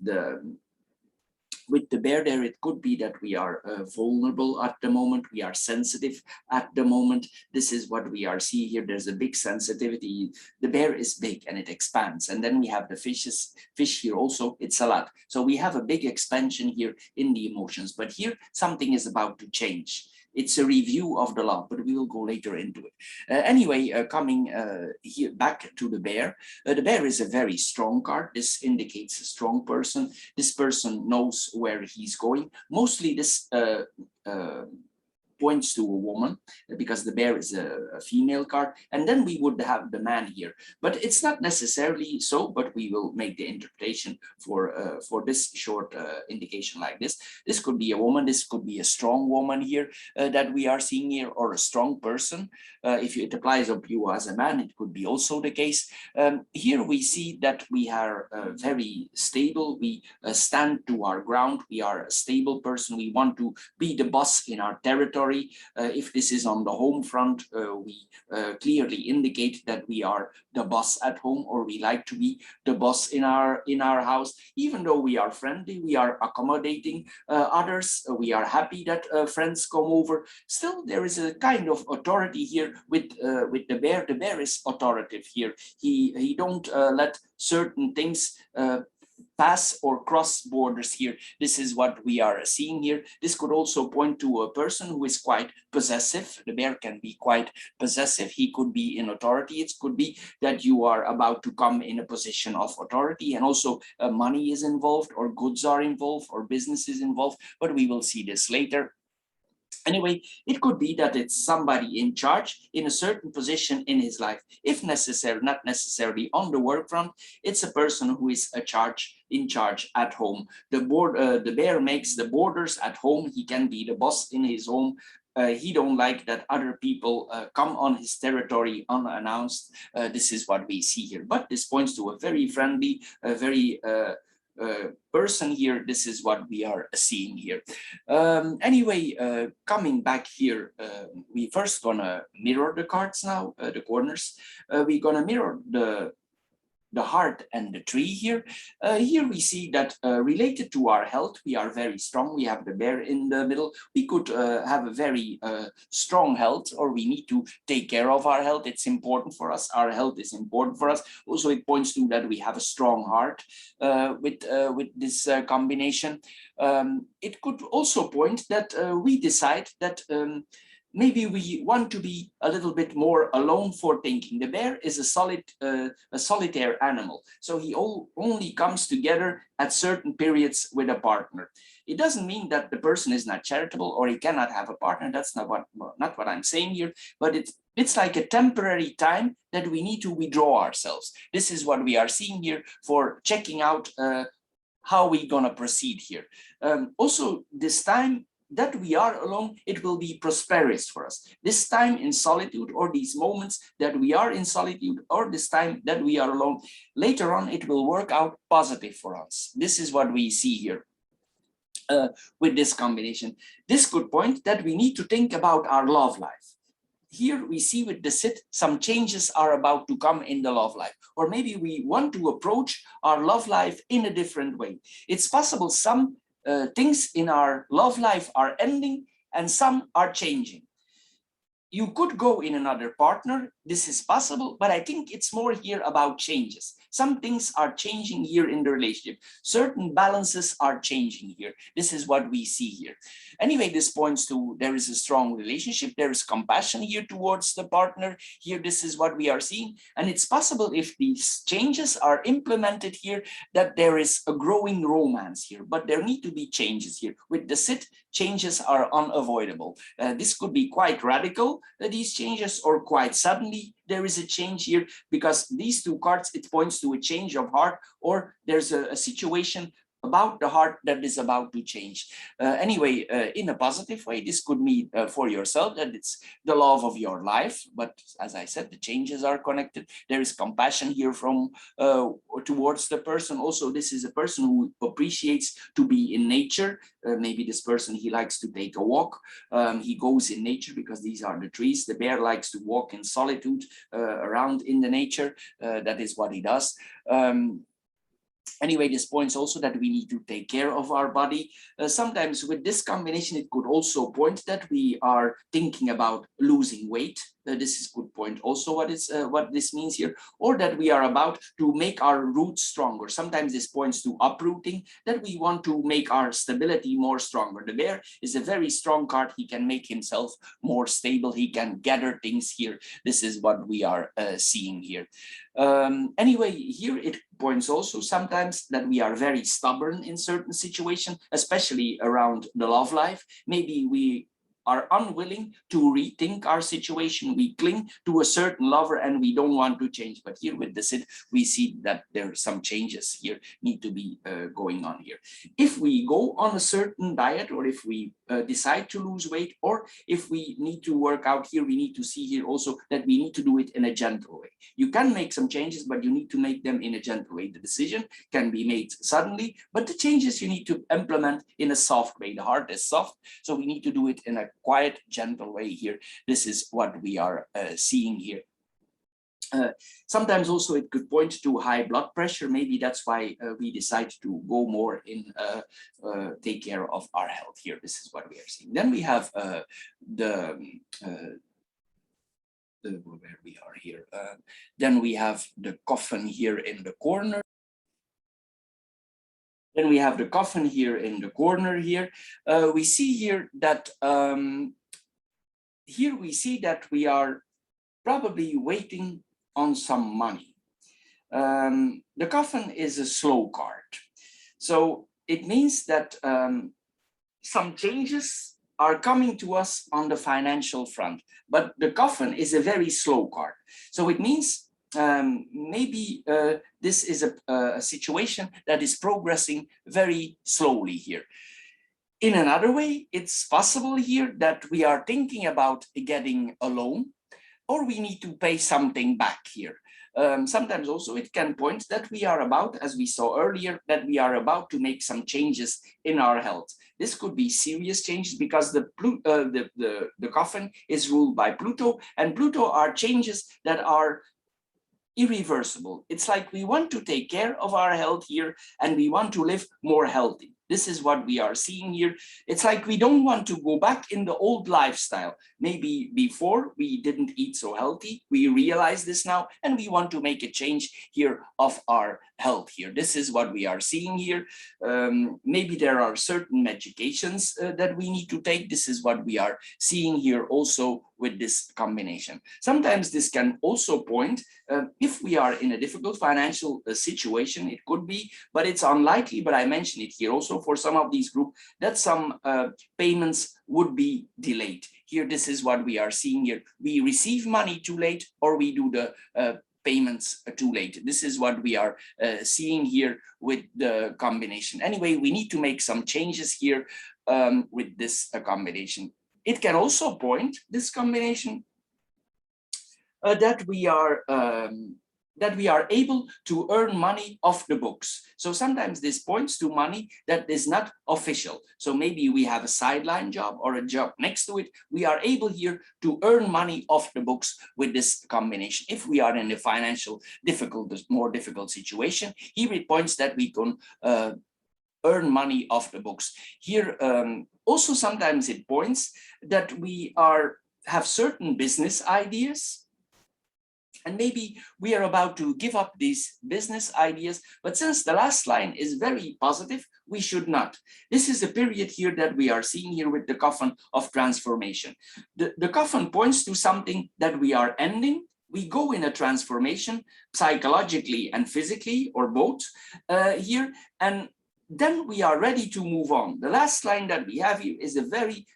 the bear there. It could be that we are vulnerable at the moment. We are sensitive at the moment. This is what we are seeing here. There's a big sensitivity. The bear is big and it expands. And then we have the fish here also. It's a lot. So we have a big expansion here in the emotions. But here something is about to change. It's a review of the law, but we will go later into it. Anyway, coming here back to the bear. The bear is a very strong card. This indicates a strong person. This person knows where he's going. Mostly this points to a woman, because the bear is a female card. And then we would have the man here, but it's not necessarily so, but we will make the interpretation for this short indication like this. This could be a woman, this could be a strong woman here that we are seeing here, or a strong person. If it applies of you as a man, it could be also the case. Here we see that we are very stable. We stand to our ground. We are a stable person. We want to be the boss in our territory. If this is on the home front, we clearly indicate that we are the boss at home, or we like to be the boss in our house. Even though we are friendly, we are accommodating others. We are happy that friends come over. Still, there is a kind of authority here with the bear. The bear is authoritative here. He don't let certain things pass or cross borders here. This is what we are seeing here. This could also point to a person who is quite possessive. The bear can be quite possessive. He could be in authority. It could be that you are about to come in a position of authority, and also money is involved, or goods are involved, or business is involved, but we will see this later. Anyway, it could be that it's somebody in charge in a certain position in his life. If necessary, not necessarily on the work front, it's a person who is in charge at home. The bear makes the borders at home. He can be the boss in his home. He don't like that other people come on his territory unannounced. This is what we see here. But this points to a very friendly, very person here. This is what we are seeing here. Anyway, coming back here, we first gonna mirror the cards now, the corners. We're gonna mirror the heart and the tree here. Here we see that related to our health, we are very strong. We have the bear in the middle. We could have a very strong health, or we need to take care of our health. It's important for us. Our health is important for us. Also, it points to that we have a strong heart with this combination. It could also point that we decide that maybe we want to be a little bit more alone for thinking. The bear is a solitary animal, so he only comes together at certain periods with a partner. It doesn't mean that the person is not charitable or he cannot have a partner. That's not what I'm saying here, but it's like a temporary time that we need to withdraw ourselves. This is what we are seeing here for checking out how we're gonna proceed here. Also, this time that we are alone, it will be prosperous for us. This time in solitude, or these moments that we are in solitude, or this time that we are alone, later on it will work out positive for us. This is what we see here with this combination. This could point that we need to think about our love life. Here we see with the sit, some changes are about to come in the love life, or maybe we want to approach our love life in a different way. It's possible some things in our love life are ending and some are changing. You could go in another partner. This is possible, but I think it's more here about changes. Some things are changing here in the relationship. Certain balances are changing here. This is what we see here. Anyway, this points to there is a strong relationship. There is compassion here towards the partner. Here, this is what we are seeing. And it's possible if these changes are implemented here, that there is a growing romance here, but there need to be changes here. With the sit, changes are unavoidable. This could be quite radical, these changes, or quite suddenly there is a change here, because these two cards, it points to a change of heart, or there's a situation about the heart that is about to change. Anyway, in a positive way, this could mean for yourself that it's the love of your life. But as I said, the changes are connected. There is compassion here from towards the person. Also, this is a person who appreciates to be in nature. Maybe this person, he likes to take a walk. He goes in nature because these are the trees. The bear likes to walk in solitude around in the nature. That is what he does. Anyway, this points also that we need to take care of our body. Sometimes with this combination, it could also point that we are thinking about losing weight. This is good point also what this means here, or that we are about to make our roots stronger. Sometimes this points to uprooting, that we want to make our stability more stronger. The bear is a very strong card. He can make himself more stable. He can gather things here. This is what we are seeing here. Anyway, here it points also sometimes that we are very stubborn in certain situations, especially around the love life. Maybe we are unwilling to rethink our situation. We cling to a certain lover and we don't want to change. But here with the sit, we see that there are some changes here need to be going on here. If we go on a certain diet, or if we decide to lose weight, or if we need to work out here, we need to see here also that we need to do it in a gentle way. You can make some changes, but you need to make them in a gentle way. The decision can be made suddenly, but the changes you need to implement in a soft way. The heart is soft, so we need to do it in a quiet, gentle way here. This is what we are seeing here. Sometimes also it could point to high blood pressure. Maybe that's why we decide to go more in take care of our health here. This is what we are seeing. Then we have where we are here. Then we have the coffin here in the corner. Then we have the coffin here in the corner here. We see here that we are probably waiting on some money. The coffin is a slow card. So it means that some changes are coming to us on the financial front, but the coffin is a very slow card. So it means maybe this is a situation that is progressing very slowly here. In another way, it's possible here that we are thinking about getting a loan, or we need to pay something back here. Sometimes also it can point that we are about, as we saw earlier, that we are about to make some changes in our health. This could be serious changes because the coffin is ruled by Pluto, and Pluto are changes that are irreversible. It's like we want to take care of our health here, and we want to live more healthy. This is what we are seeing here. It's like we don't want to go back in the old lifestyle. Maybe before we didn't eat so healthy. We realize this now, and we want to make a change here of our health here. This is what we are seeing here. Maybe there are certain medications that we need to take. This is what we are seeing here also with this combination. Sometimes this can also point, if we are in a difficult financial situation, it could be, but it's unlikely, but I mentioned it here also for some of these groups, that some payments would be delayed. Here, this is what we are seeing here. We receive money too late, or we do the payments too late. This is what we are seeing here with the combination. Anyway, we need to make some changes here with this combination. It can also point, this combination, that we are able to earn money off the books. So sometimes this points to money that is not official. So maybe we have a sideline job or a job next to it. We are able here to earn money off the books with this combination. If we are in a financial more difficult situation, here it points that we can earn money off the books. Here also sometimes it points that we have certain business ideas, and maybe we are about to give up these business ideas, but since the last line is very positive, we should not. This is a period here that we are seeing here with the coffin of transformation. The coffin points to something that we are ending. We go in a transformation psychologically and physically, or both here, and then we are ready to move on. The last line that we have here is a very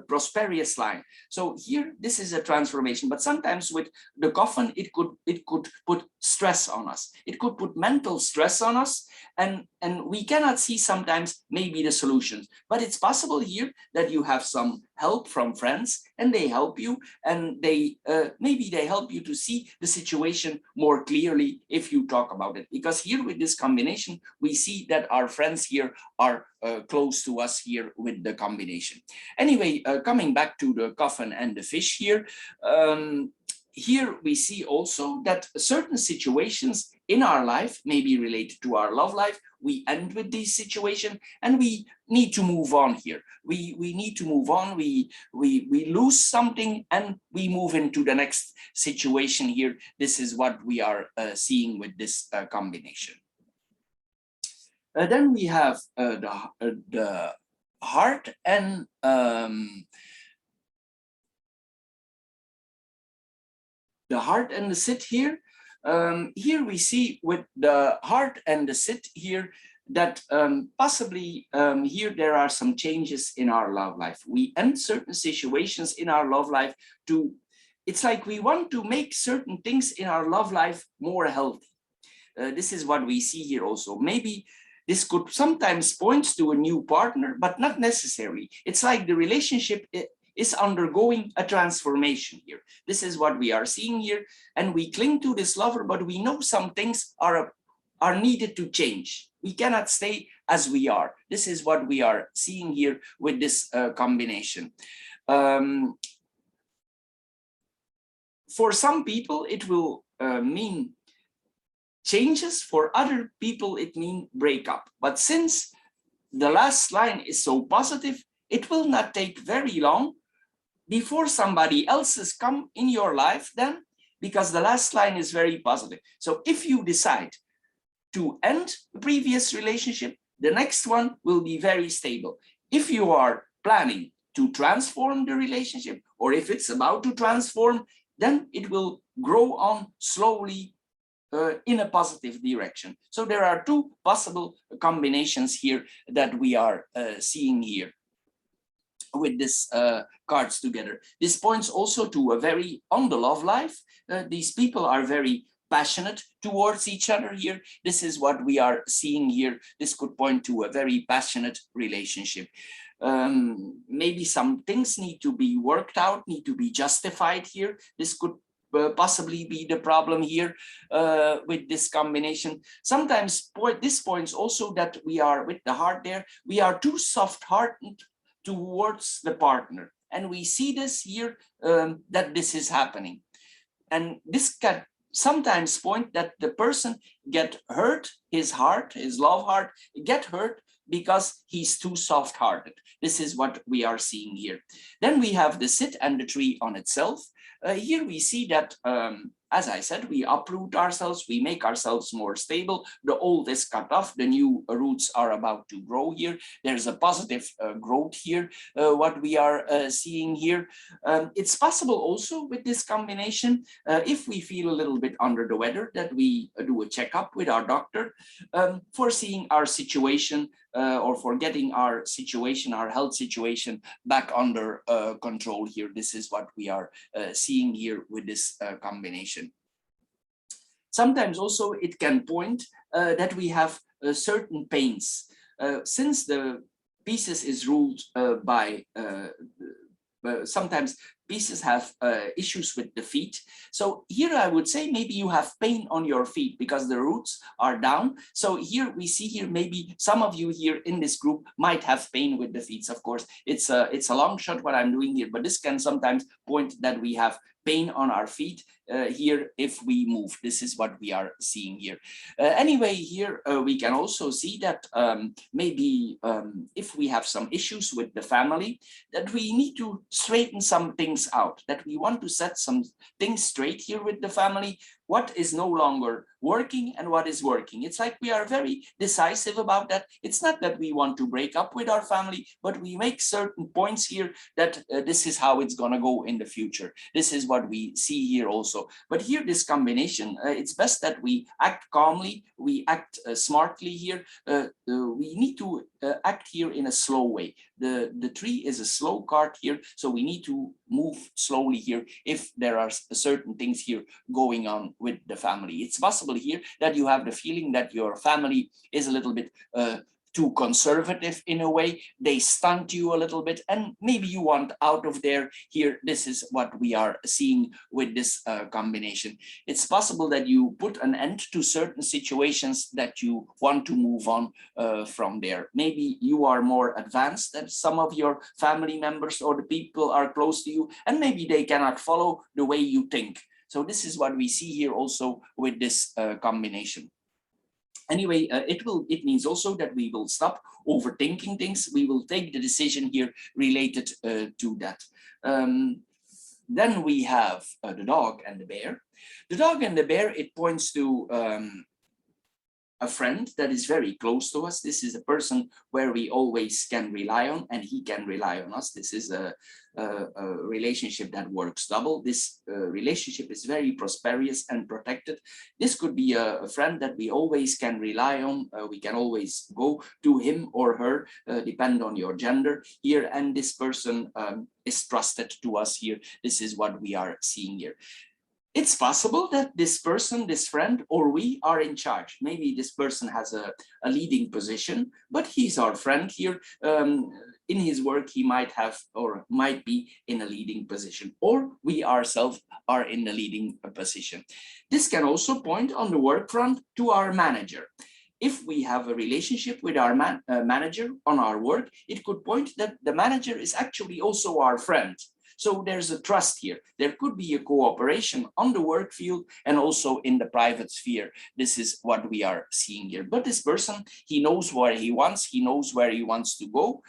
prosperous line. So here, this is a transformation, but sometimes with the coffin, it could put stress on us. It could put mental stress on us, and we cannot see sometimes maybe the solutions. But it's possible here that you have some help from friends, and they help you, and they maybe they help you to see the situation more clearly if you talk about it. Because here with this combination, we see that our friends here are close to us here with the combination. Anyway, coming back to the coffin and the fish here, here we see also that certain situations in our life may be related to our love life. We end with this situation, and we need to move on here. We need to move on. We lose something, and we move into the next situation here. This is what we are seeing with this combination. Then we have the heart and the sit here. Here we see with the heart and the sit here that possibly here there are some changes in our love life. We end certain situations in our love life it's like we want to make certain things in our love life more healthy. This is what we see here also. Maybe this could sometimes point to a new partner, but not necessarily. It's like the relationship is undergoing a transformation here. This is what we are seeing here. And we cling to this lover, but we know some things are needed to change. We cannot stay as we are. This is what we are seeing here with this combination. For some people, it will mean changes. For other people, it means breakup. But since the last line is so positive, it will not take very long before somebody else has come in your life then, because the last line is very positive. So if you decide to end the previous relationship, the next one will be very stable. If you are planning to transform the relationship, or if it's about to transform, then it will grow on slowly in a positive direction. So there are two possible combinations here that we are seeing here. with this cards together. This points also to a very on the love life. These people are very passionate towards each other here. This is what we are seeing here. This could point to a very passionate relationship. Maybe some things need to be worked out, need to be justified here. This could possibly be the problem here with this combination. Sometimes this points also that we are, with the heart there, we are too soft-hearted towards the partner. And we see this here, that this is happening. And this can sometimes point that the person get hurt, his heart, his love heart, get hurt because he's too soft-hearted. This is what we are seeing here. Then we have the sit and the tree on itself. Here we see that, as I said, we uproot ourselves, we make ourselves more stable. The old is cut off, the new roots are about to grow here. There's a positive growth here, what we are seeing here. It's possible also with this combination, if we feel a little bit under the weather, that we do a checkup with our doctor, for seeing our situation or for getting our situation, our health situation back under control here. This is what we are seeing here with this combination. Sometimes also it can point that we have certain pains. Since the Pisces is ruled by, sometimes Pisces have issues with the feet. So here I would say maybe you have pain on your feet because the roots are down. So here we see here, maybe some of you here in this group might have pain with the feet. Of course, it's a long shot what I'm doing here, but this can sometimes point that we have pain on our feet here if we move. This is what we are seeing here. Anyway, here we can also see that maybe if we have some issues with the family, that we need to straighten some things out, that we want to set some things straight here with the family. What is no longer working and what is working. It's like we are very decisive about that. It's not that we want to break up with our family, but we make certain points here that this is how it's gonna go in the future. This is what we see here also. But here, this combination, it's best that we act calmly, we act smartly here. We need to act here in a slow way. The tree is a slow card here, so we need to move slowly here if there are certain things here going on with the family. It's possible here that you have the feeling that your family is a little bit too conservative in a way. They stunt you a little bit and maybe you want out of there here. This is what we are seeing with this combination. It's possible that you put an end to certain situations that you want to move on from there. Maybe you are more advanced than some of your family members or the people are close to you, and maybe they cannot follow the way you think. So this is what we see here also with this combination. Anyway, it means also that we will stop overthinking things. We will take the decision here related to that. Then we have the dog and the bear. The dog and the bear, it points to a friend that is very close to us. This is a person where we always can rely on, and he can rely on us. This is a relationship that works double. This relationship is very prosperous and protected. This could be a friend that we always can rely on. We can always go to him or her, depend on your gender here. And this person is trusted to us here. This is what we are seeing here. It's possible that this person, this friend, or we are in charge. Maybe this person has a leading position, but he's our friend here. In his work, he might have or might be in a leading position, or we ourselves are in the leading position. This can also point on the work front to our manager. If we have a relationship with our manager on our work, it could point that the manager is actually also our friend. So there's a trust here. There could be a cooperation on the work field and also in the private sphere. This is what we are seeing here. But this person, he knows where he knows where he wants to go.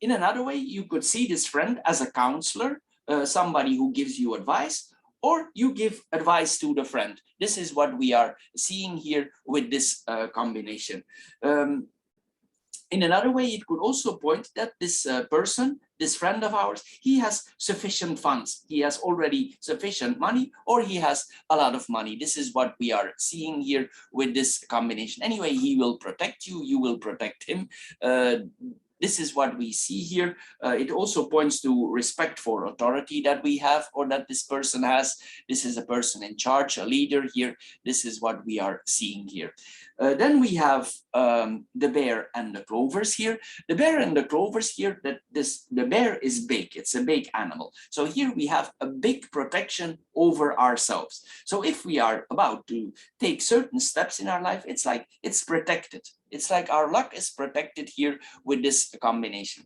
In another way, you could see this friend as a counselor, somebody who gives you advice, or you give advice to the friend. This is what we are seeing here with this combination. In another way, it could also point that this person, this friend of ours, he has sufficient funds. He has already sufficient money, or he has a lot of money. This is what we are seeing here with this combination. Anyway, he will protect you, you will protect him. This is what we see here. It also points to respect for authority that we have or that this person has. This is a person in charge, a leader here. This is what we are seeing here. Then we have the bear and the clovers here. The bear and the clovers here, the bear is big. It's a big animal. So here we have a big protection over ourselves. So if we are about to take certain steps in our life, it's like it's protected. It's like our luck is protected here with this combination.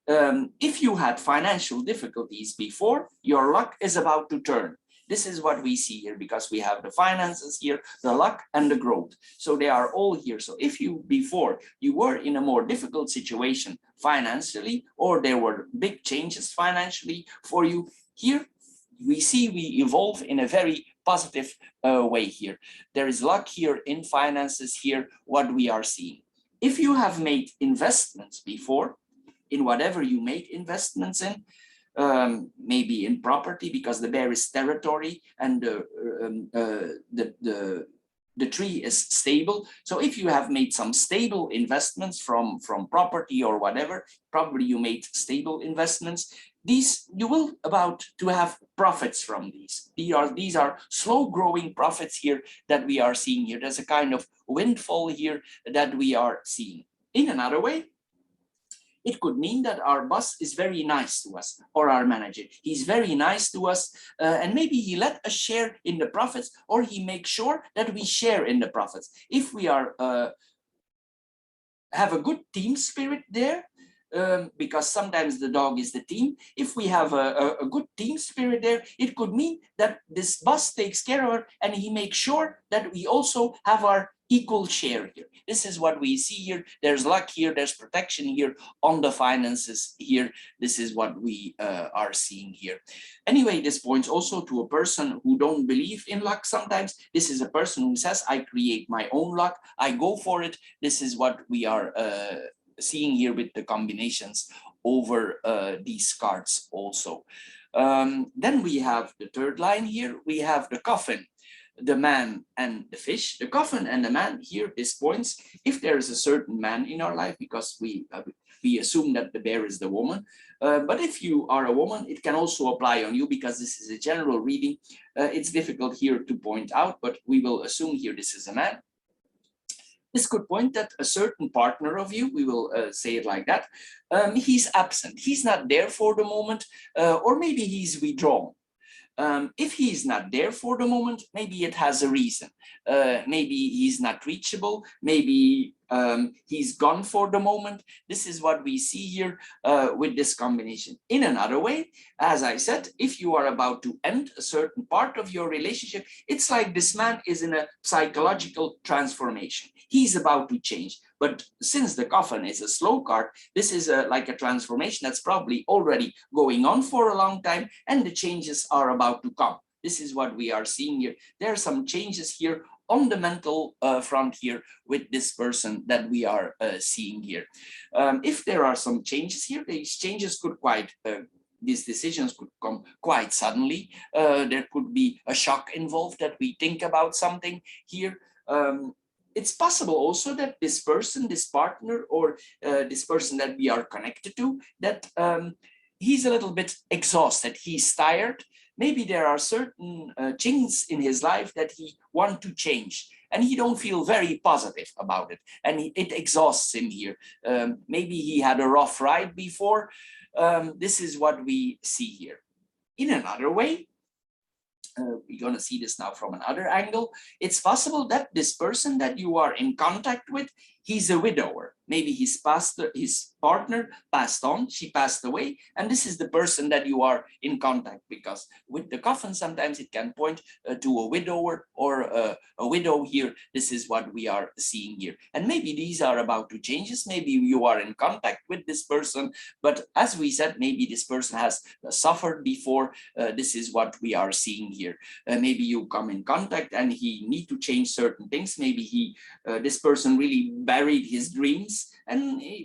If you had financial difficulties before, your luck is about to turn. This is what we see here because we have the finances here, the luck and the growth. So they are all here. So if you before you were in a more difficult situation financially, or there were big changes financially for you, here we see we evolve in a very positive way here. There is luck here in finances here, what we are seeing. If you have made investments before, in whatever you made investments in, maybe in property, because the bear is territory and the tree is stable. So if you have made some stable investments from property or whatever, probably you made stable investments. These you will about to have profits from these. These are slow growing profits here that we are seeing here. There's a kind of windfall here that we are seeing. In another way, it could mean that our boss is very nice to us, or our manager. He's very nice to us, and maybe he let us share in the profits, or he makes sure that we share in the profits. If we are have a good team spirit there, because sometimes the dog is the team. If we have a good team spirit there, it could mean that this boss takes care of her and he makes sure that we also have our equal share here. This is what we see here. There's luck here, there's protection here on the finances here. This is what we are seeing here. Anyway, this points also to a person who don't believe in luck sometimes. This is a person who says, I create my own luck, I go for it. This is what we are seeing here with the combinations over these cards also. Then we have the third line here. We have the coffin, the man and the fish. The coffin and the man here, this points, if there is a certain man in our life, because we assume that the bear is the woman, but if you are a woman, it can also apply on you, because this is a general reading. It's difficult here to point out, but we will assume here this is a man. This could point at a certain partner of you, we will say it like that. He's absent, he's not there for the moment, or maybe he's withdrawn. If he's not there for the moment, maybe it has a reason. Maybe he's not reachable, maybe he's gone for the moment. This is what we see here with this combination. In another way, as I said, if you are about to end a certain part of your relationship, it's like this man is in a psychological transformation. He's about to change. But since the coffin is a slow card, this is like a transformation that's probably already going on for a long time, and the changes are about to come. This is what we are seeing here. There are some changes here on the mental front here with this person that we are seeing here. If there are some changes here, these changes could these decisions could come quite suddenly. There could be a shock involved that we think about something here. It's possible also that this person, this partner, or this person that we are connected to, that he's a little bit exhausted, he's tired. Maybe there are certain things in his life that he wants to change, and he don't feel very positive about it, and it exhausts him here. Maybe he had a rough ride before. This is what we see here. In another way, we're going to see this now from another angle. It's possible that this person that you are in contact with, he's a widower. Maybe his partner passed on, she passed away, and this is the person that you are in contact, because with the coffin, sometimes it can point to a widower or a widow here. This is what we are seeing here. And maybe these are about to changes. Maybe you are in contact with this person, but as we said, maybe this person has suffered before. This is what we are seeing here. Maybe you come in contact and he need to change certain things. Maybe this person really buried his dreams,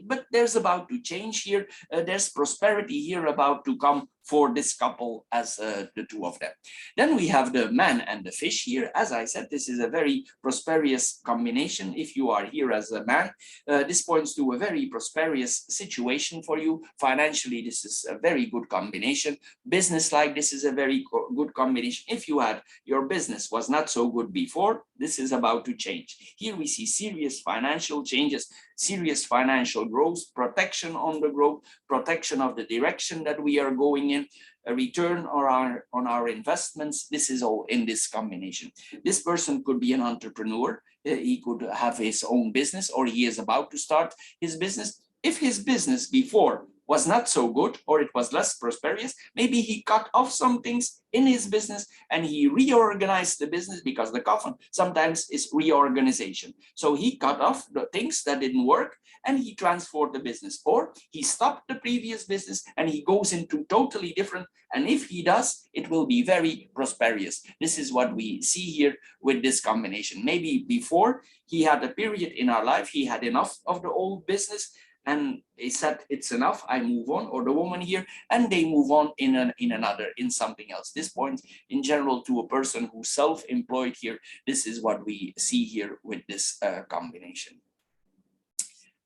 but there's about to change here. There's prosperity here about to come for this couple as the two of them. Then we have the man and the fish here. As I said, this is a very prosperous combination. If you are here as a man, this points to a very prosperous situation for you. Financially, this is a very good combination. Business-like, this is a very good combination. If you had your business was not so good before, this is about to change. Here we see serious financial changes, serious financial growth, protection on the growth, protection of the direction that we are going in, a return on our investments. This is all in this combination. This person could be an entrepreneur. He could have his own business, or he is about to start his business. If his business before was not so good, or it was less prosperous, maybe he cut off some things in his business and he reorganized the business, because the coffin sometimes is reorganization. So he cut off the things that didn't work and he transformed the business, or he stopped the previous business and he goes into totally different. And if he does, it will be very prosperous. This is what we see here with this combination. Maybe before he had a period in our life, he had enough of the old business, and he said, it's enough, I move on, or the woman here, and they move on in something else. This points in general to a person who's self-employed here. This is what we see here with this combination.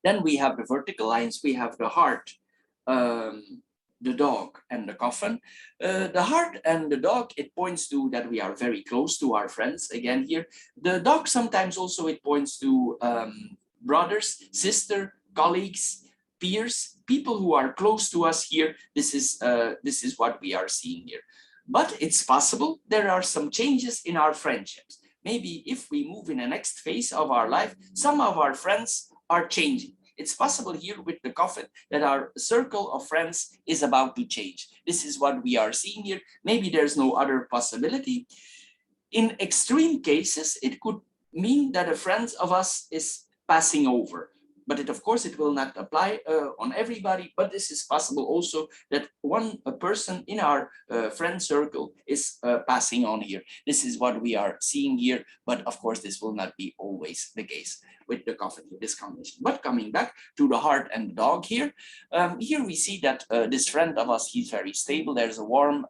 Then we have the vertical lines. We have the heart, the dog, and the coffin. The heart and the dog, it points to that we are very close to our friends. Again here, the dog sometimes also it points to brothers, sister, colleagues, peers, people who are close to us here. This is what we are seeing here. But it's possible there are some changes in our friendships. Maybe if we move in the next phase of our life, some of our friends are changing. It's possible here with the coffin that our circle of friends is about to change. This is what we are seeing here. Maybe there's no other possibility. In extreme cases, it could mean that a friend of us is passing over. But of course, it will not apply on everybody, but this is possible also that a person in our friend circle is passing on here. This is what we are seeing here, but of course, this will not be always the case with the coffin, this combination. But coming back to the heart and the dog here, here we see that this friend of us, he's very stable. There's a warm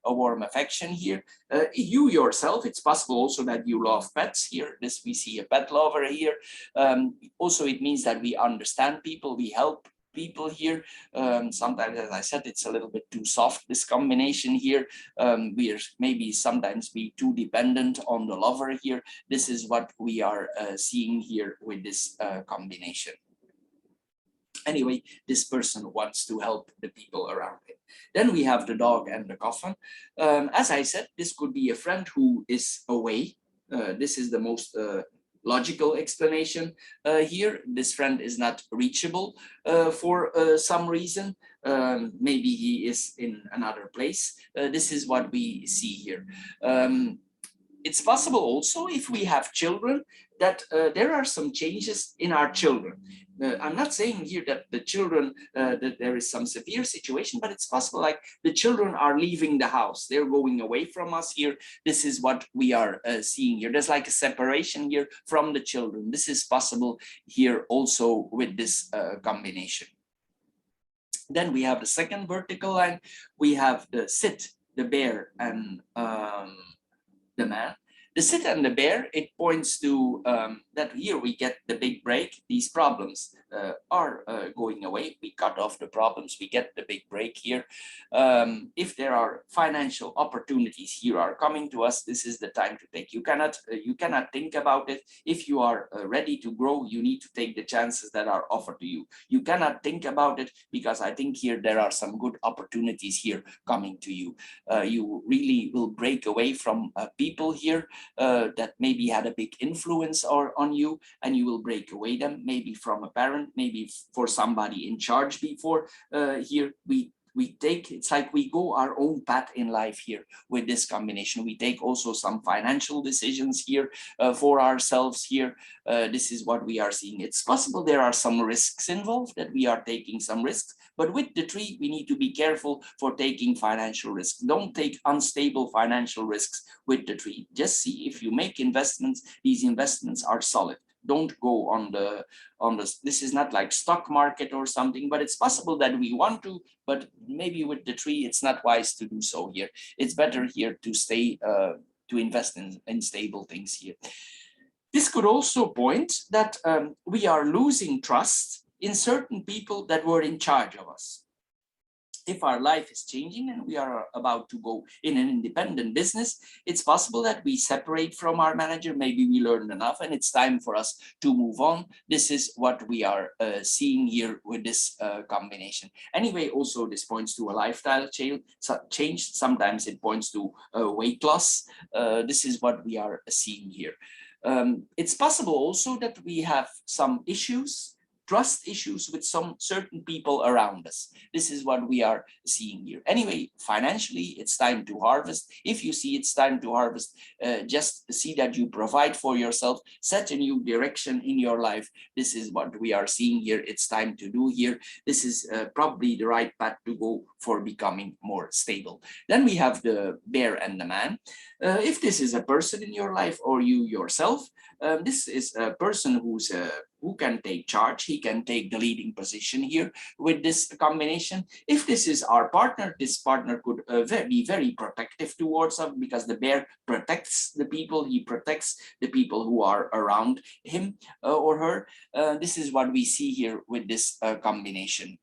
affection here. You yourself, it's possible also that you love pets here. This we see a pet lover here. Also, it means that we understand people, we help people here. Sometimes, as I said, it's a little bit too soft, this combination here. We are maybe sometimes be too dependent on the lover here. This is what we are seeing here with this combination. Anyway, this person wants to help the people around him. Then we have the dog and the coffin. As I said, this could be a friend who is away. This is the most logical explanation here. This friend is not reachable for some reason. Maybe he is in another place. This is what we see here. It's possible also, if we have children, that there are some changes in our children. I'm not saying here that the children, that there is some severe situation, but it's possible like the children are leaving the house. They're going away from us here. This is what we are seeing here. There's like a separation here from the children. This is possible here also with this combination. Then we have the second vertical line. We have the sit, the bear, and the man. The sit and the bear, it points to that here we get the big break. These problems are going away. We cut off the problems. We get the big break here. If there are financial opportunities here are coming to us, this is the time to take. You cannot think about it. If you are ready to grow, you need to take the chances that are offered to you. You cannot think about it, because I think here there are some good opportunities here coming to you. You really will break away from people here that maybe had a big influence on you, and you will break away them, maybe from a parent, maybe for somebody in charge before. Here we take, it's like we go our own path in life here with this combination. We take also some financial decisions here for ourselves here. This is what we are seeing. It's possible there are some risks involved, that we are taking some risks, but with the tree, we need to be careful for taking financial risks. Don't take unstable financial risks with the tree. Just see if you make investments, these investments are solid. don't go on the this is not like stock market or something, but it's possible that we want to, but maybe with the tree it's not wise to do so here. It's better here to stay to invest in stable things here. This could also point that we are losing trust in certain people that were in charge of us. If our life is changing and we are about to go in an independent business, it's possible that we separate from our manager. Maybe we learned enough and it's time for us to move on. This is what we are seeing here with this combination. Anyway, also this points to a lifestyle change. Sometimes it points to weight loss. This is what we are seeing here. It's possible also that we have some issues, trust issues with some certain people around us. This is what we are seeing here. Anyway, financially, it's time to harvest. If you see it's time to harvest, just see that you provide for yourself, set a new direction in your life. This is what we are seeing here. It's time to do here. This is probably the right path to go for becoming more stable. Then we have the bear and the man. If this is a person in your life or you yourself, this is a person who can take charge. He can take the leading position here with this combination. If this is our partner, this partner could be very protective towards us, because the bear protects the people. He protects the people who are around him or her. This is what we see here with this combination.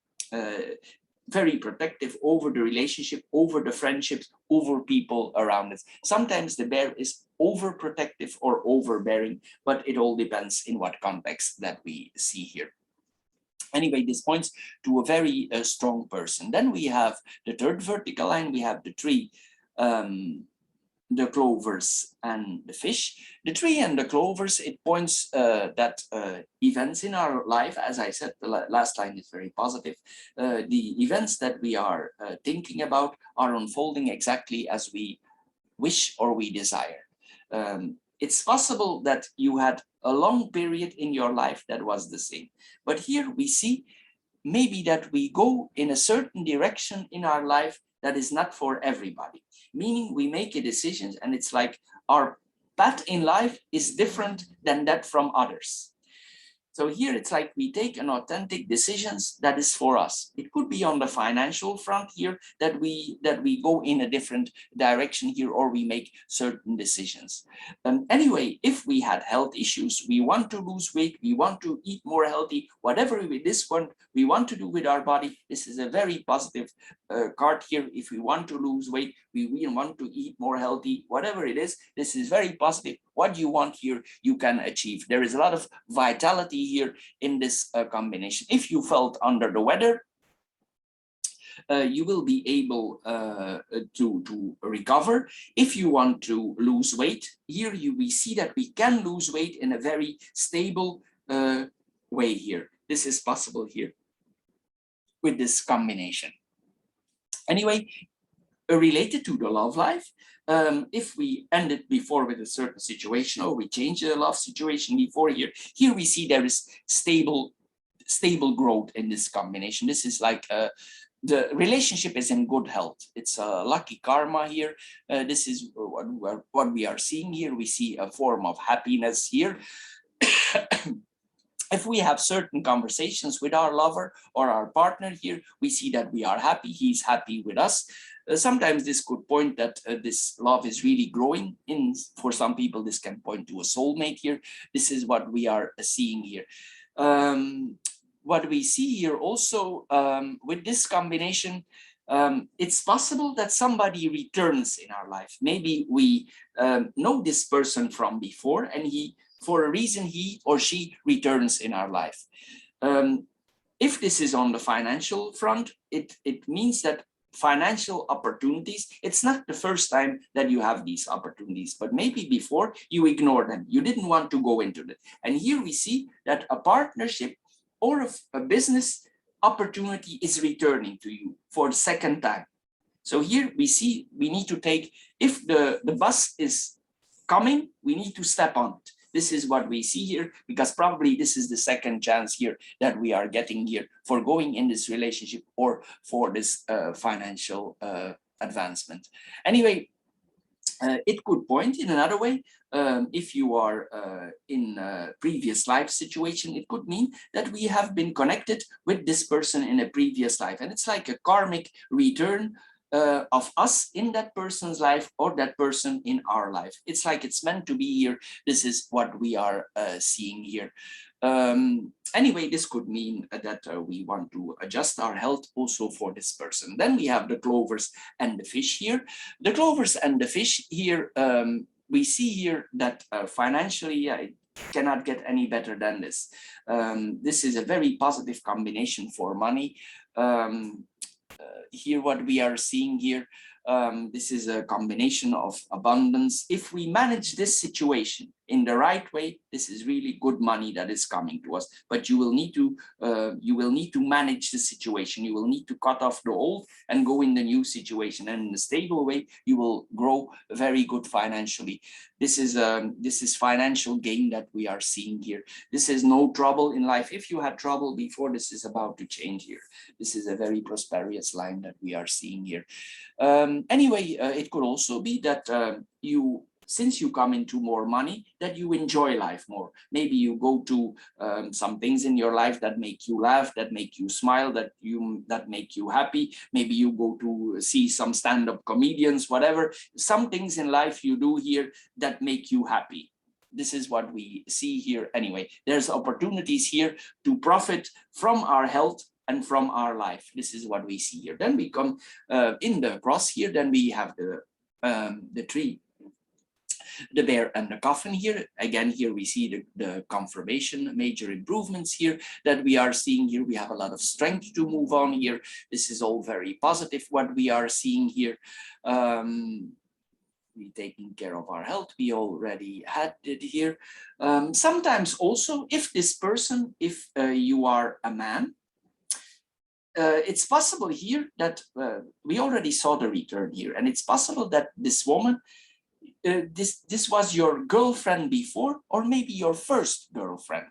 Very protective over the relationship, over the friendships, over people around us. Sometimes the bear is overprotective or overbearing, but it all depends in what context that we see here. Anyway, this points to a very strong person. Then we have the third vertical line. We have the tree, the clovers and the fish. The tree and the clovers, it points that events in our life, as I said, the last line is very positive. The events that we are thinking about are unfolding exactly as we wish or we desire. It's possible that you had a long period in your life that was the same, but here we see maybe that we go in a certain direction in our life that is not for everybody, meaning we make a decision and it's like our path in life is different than that from others. So here it's like we take an authentic decisions that is for us. It could be on the financial front here that we go in a different direction here, or we make certain decisions. Anyway, if we had health issues, we want to lose weight, we want to eat more healthy, whatever with this one we want to do with our body, this is a very positive card here. If we want to lose weight, we want to eat more healthy, whatever it is, this is very positive. What you want here, you can achieve. There is a lot of vitality here in this combination. If you felt under the weather, you will be able to recover. If you want to lose weight, here we see that we can lose weight in a very stable way here. This is possible here with this combination. Anyway, related to the love life, if we ended before with a certain situation, or we change the love situation before here we see there is stable growth in this combination. This is like the relationship is in good health. It's a lucky karma here. This is what we are seeing here. We see a form of happiness here. If we have certain conversations with our lover or our partner here, we see that we are happy, he's happy with us. Sometimes this could point that this love is really growing. For some people, this can point to a soulmate here. This is what we are seeing here. What we see here also with this combination, it's possible that somebody returns in our life. Maybe we know this person from before, and for a reason he or she returns in our life. If this is on the financial front, it means that financial opportunities, it's not the first time that you have these opportunities, but maybe before you ignored them, you didn't want to go into it. And here we see that a partnership or a business opportunity is returning to you for the second time. So here we see we need to take, if the bus is coming, we need to step on it. This is what we see here, because probably this is the second chance here that we are getting here for going in this relationship or for this financial advancement. Anyway, It could point in another way. If you are in a previous life situation, it could mean that we have been connected with this person in a previous life. And it's like a karmic return of us in that person's life or that person in our life. It's like it's meant to be here. This is what we are seeing here. Anyway, this could mean that we want to adjust our health also for this person. Then we have the clovers and the fish here. The clovers and the fish here, we see here that financially, I cannot get any better than this. This is a very positive combination for money. Here, what we are seeing here, this is a combination of abundance. If we manage this situation in the right way, this is really good money that is coming to us. But you will need to manage the situation. You will need to cut off the old and go in the new situation. And in a stable way, you will grow very good financially. This is financial gain that we are seeing here. This is no trouble in life. If you had trouble before, this is about to change here. This is a very prosperous line that we are seeing here. Anyway, it could also be that since you come into more money, that you enjoy life more. Maybe you go to some things in your life that make you laugh, that make you smile, that make you happy. Maybe you go to see some stand-up comedians, whatever. Some things in life you do here that make you happy. This is what we see here. Anyway, there's opportunities here to profit from our health and from our life. This is what we see here. Then we come in the cross here. Then we have the tree, the bear and the coffin here. Again, here we see the confirmation, major improvements here that we are seeing here. We have a lot of strength to move on here. This is all very positive, what we are seeing here. We taking care of our health. We already had it here. Sometimes also, if this person, if you are a man, it's possible here that we already saw the return here, and it's possible that this woman, this was your girlfriend before, or maybe your first girlfriend.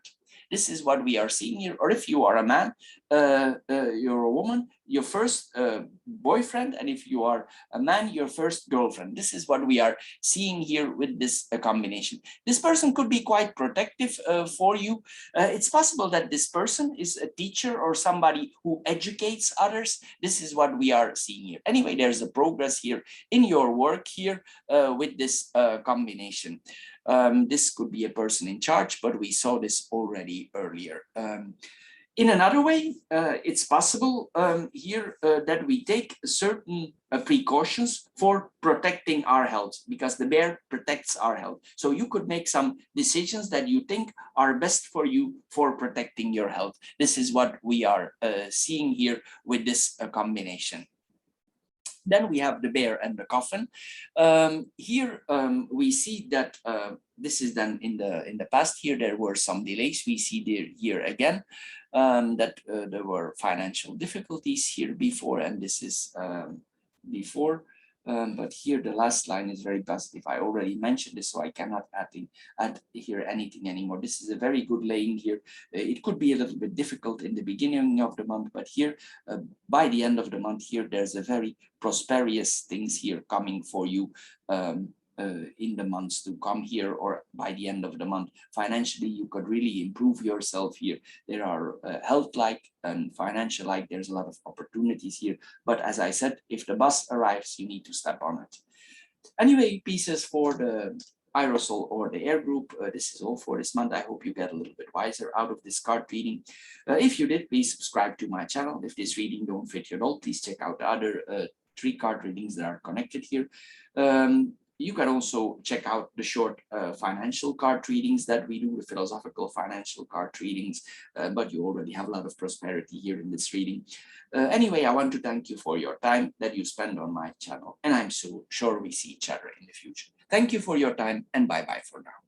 This is what we are seeing here. Or if you are a man, you're a woman, your first boyfriend, and if you are a man, your first girlfriend. This is what we are seeing here with this combination. This person could be quite protective for you. It's possible that this person is a teacher or somebody who educates others. This is what we are seeing here. Anyway, there's a progress here in your work here with this combination. This could be a person in charge, but we saw this already earlier. In another way, it's possible here that we take certain precautions for protecting our health, because the bear protects our health. So you could make some decisions that you think are best for you for protecting your health. This is what we are seeing here with this combination. Then we have the bear and the coffin. Here we see that this is then in the past. Here there were some delays. We see here again that there were financial difficulties here before, and this is before. But here the last line is very positive. I already mentioned this, so I cannot add here anything anymore. This is a very good laying here. It could be a little bit difficult in the beginning of the month, but here by the end of the month here, there's a very prosperous things here coming for you in the months to come here, or by the end of the month. Financially, you could really improve yourself here. There are health-like and financial-like, there's a lot of opportunities here. But as I said, if the bus arrives, you need to step on it. Anyway, pieces for the aerosol or the air group. This is all for this month. I hope you get a little bit wiser out of this card reading. If you did, please subscribe to my channel. If this reading don't fit your all, please check out the other 3 card readings that are connected here. You can also check out the short financial card readings that we do, the philosophical financial card readings, but you already have a lot of prosperity here in this reading. Anyway, I want to thank you for your time that you spend on my channel, and I'm so sure we see each other in the future. Thank you for your time, and bye-bye for now.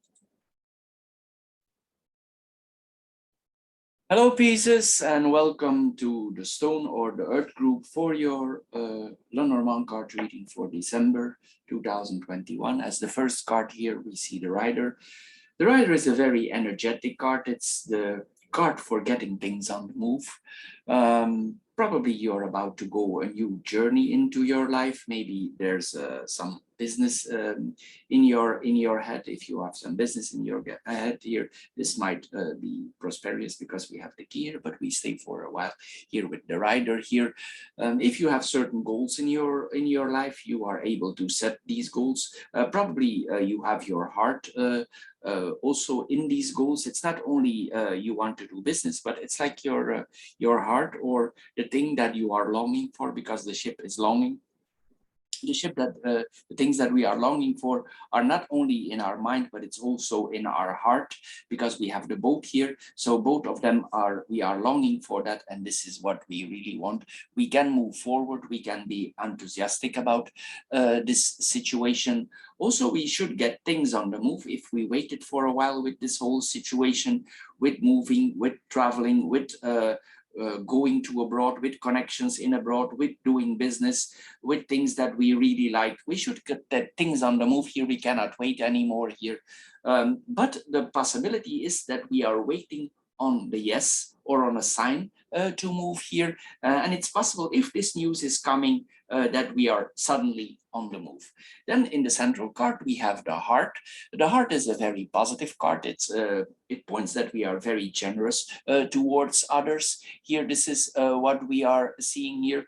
Hello, pieces, and welcome to the Stone or the Earth group for your Lenormand card reading for December 2021. As the first card here, we see the Rider. The Rider is a very energetic card. It's the card for getting things on the move. Probably you're about to go a new journey into your life. Maybe there's some business in your head. If you have some business in your head here, this might be prosperous because we have the key here, but we stay for a while here with the rider here. If you have certain goals in your life, you are able to set these goals. Probably you have your heart also in these goals. It's not only you want to do business, but it's like your heart or the thing that you are longing for, because the ship is longing. The ship that the things that we are longing for are not only in our mind, but it's also in our heart, because we have the boat here. So both of them we are longing for that, and this is what we really want. We can move forward. We can be enthusiastic about this situation. Also, we should get things on the move. If we waited for a while with this whole situation, with moving, with traveling, with going to abroad, with connections in abroad, with doing business, with things that we really like, we should get that things on the move here. We cannot wait anymore here. But the possibility is that we are waiting on the yes or on a sign to move here. And it's possible, if this news is coming, that we are suddenly on the move. Then in the central card, we have the heart. The heart is a very positive card. It points that we are very generous towards others. Here, this is what we are seeing here.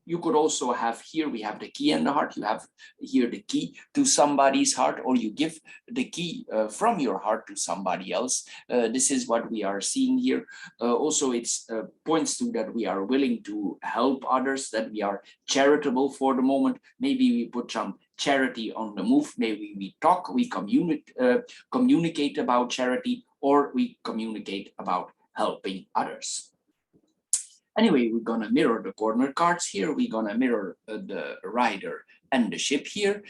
You could also have here, we have the key in the heart. You have here the key to somebody's heart, or you give the key from your heart to somebody else. This is what we are seeing here. Also, it points to that we are willing to help others, that we are charitable for the moment. Maybe we put some charity on the move. Maybe we talk, we communicate about charity, or we communicate about helping others. Anyway, we're gonna mirror the corner cards here. We're gonna mirror the rider and the ship here.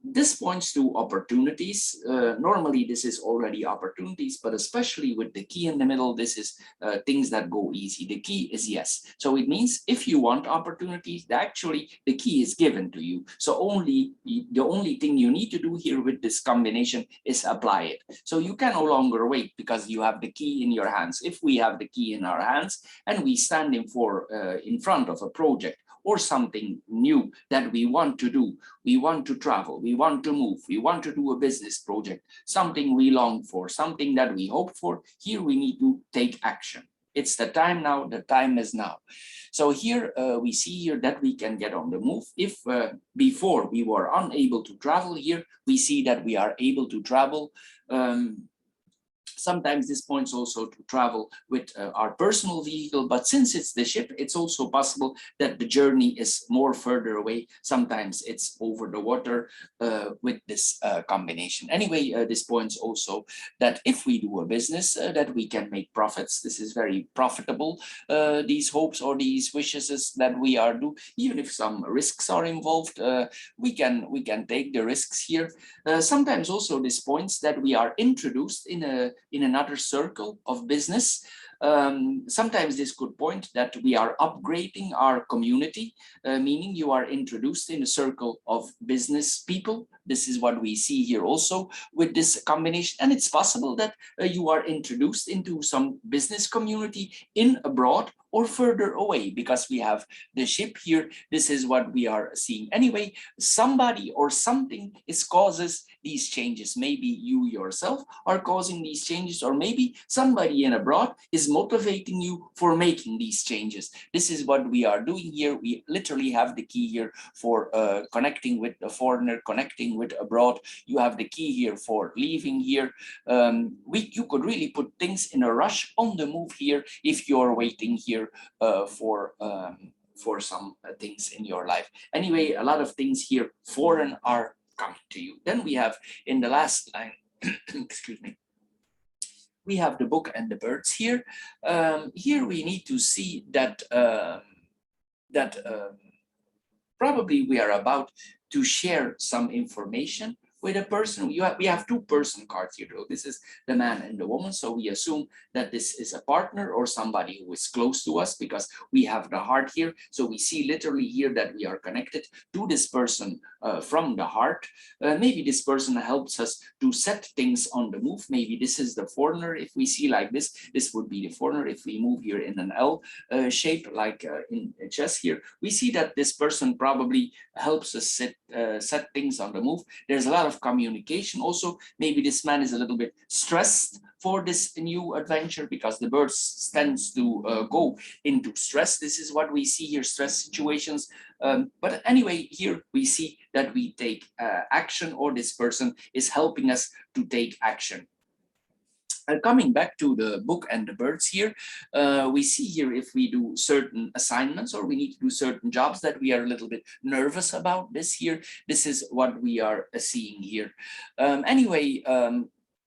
This points to opportunities. Normally, this is already opportunities, but especially with the key in the middle, this is things that go easy. The key is yes. So it means if you want opportunities, actually the key is given to you. So the only thing you need to do here with this combination is apply it. So you can no longer wait, because you have the key in your hands. If we have the key in our hands and we stand in front of a project or something new that we want to do, we want to travel, we want to move, we want to do a business project, something we long for, something that we hope for, here we need to take action. It's the time now, the time is now. So here we see here that we can get on the move. If before we were unable to travel, here we see that we are able to travel. Sometimes this points also to travel with our personal vehicle, but since it's the ship, it's also possible that the journey is more further away. Sometimes it's over the water with this combination. Anyway, this points also that if we do a business, that we can make profits. This is very profitable. These hopes or these wishes that we are do, even if some risks are involved, we can take the risks here. Sometimes also this points that we are introduced in another circle of business. Sometimes this could point that we are upgrading our community, meaning you are introduced in a circle of business people. This is what we see here also with this combination. And it's possible that you are introduced into some business community in abroad or further away, because we have the ship here. This is what we are seeing. Anyway, somebody or something causes these changes. Maybe you yourself are causing these changes, or maybe somebody in abroad is motivating you for making these changes. This is what we are doing here. We literally have the key here for connecting with the foreigner, connecting with abroad. You have the key here for leaving here. You could really put things in a rush on the move here if you're waiting here for some things in your life. Anyway, a lot of things here foreign are coming to you. Then we have in the last line, excuse me, we have the book and the birds here. Here we need to see that probably we are about to share some information with a person. We have two person cards here. So this is the man and the woman. So we assume that this is a partner or somebody who is close to us because we have the heart here. So we see literally here that we are connected to this person from the heart. Maybe this person helps us to set things on the move. Maybe this is the foreigner. If we see like this would be the foreigner. If we move here in an L shape, like in chess here, we see that this person probably helps us set things on the move. There's a lot of communication also. Maybe this man is a little bit stressed for this new adventure because the birds tends to go into stress. This is what we see here, stress situations. But anyway, here we see that we take action, or this person is helping us to take action. Coming back to the book and the birds here, we see here if we do certain assignments or we need to do certain jobs that we are a little bit nervous about this here. This is what we are seeing here. Anyway,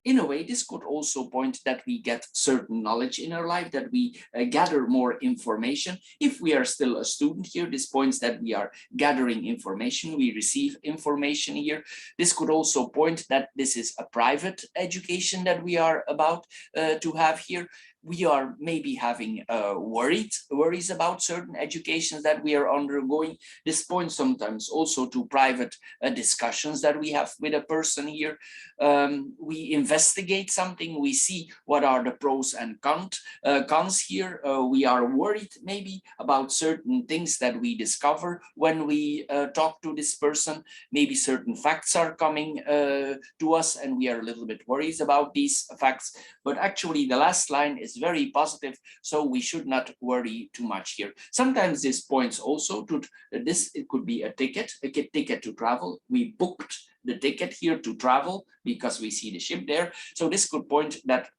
in a way, this could also point that we get certain knowledge in our life, that we gather more information. If we are still a student here, this points that we are gathering information, we receive information here. This could also point that this is a private education that we are about to have here. We are maybe having worries about certain educations that we are undergoing. This points sometimes also to private discussions that we have with a person here. We investigate something, we see what are the pros and cons here. We are worried maybe about certain things that we discover when we talk to this person. Maybe certain facts are coming to us and we are a little bit worried about these facts. But actually the last line is very positive, so we should not worry too much here. Sometimes this points also to this. It could be a ticket to travel. We booked the ticket here to travel because we see the ship there. So this could point that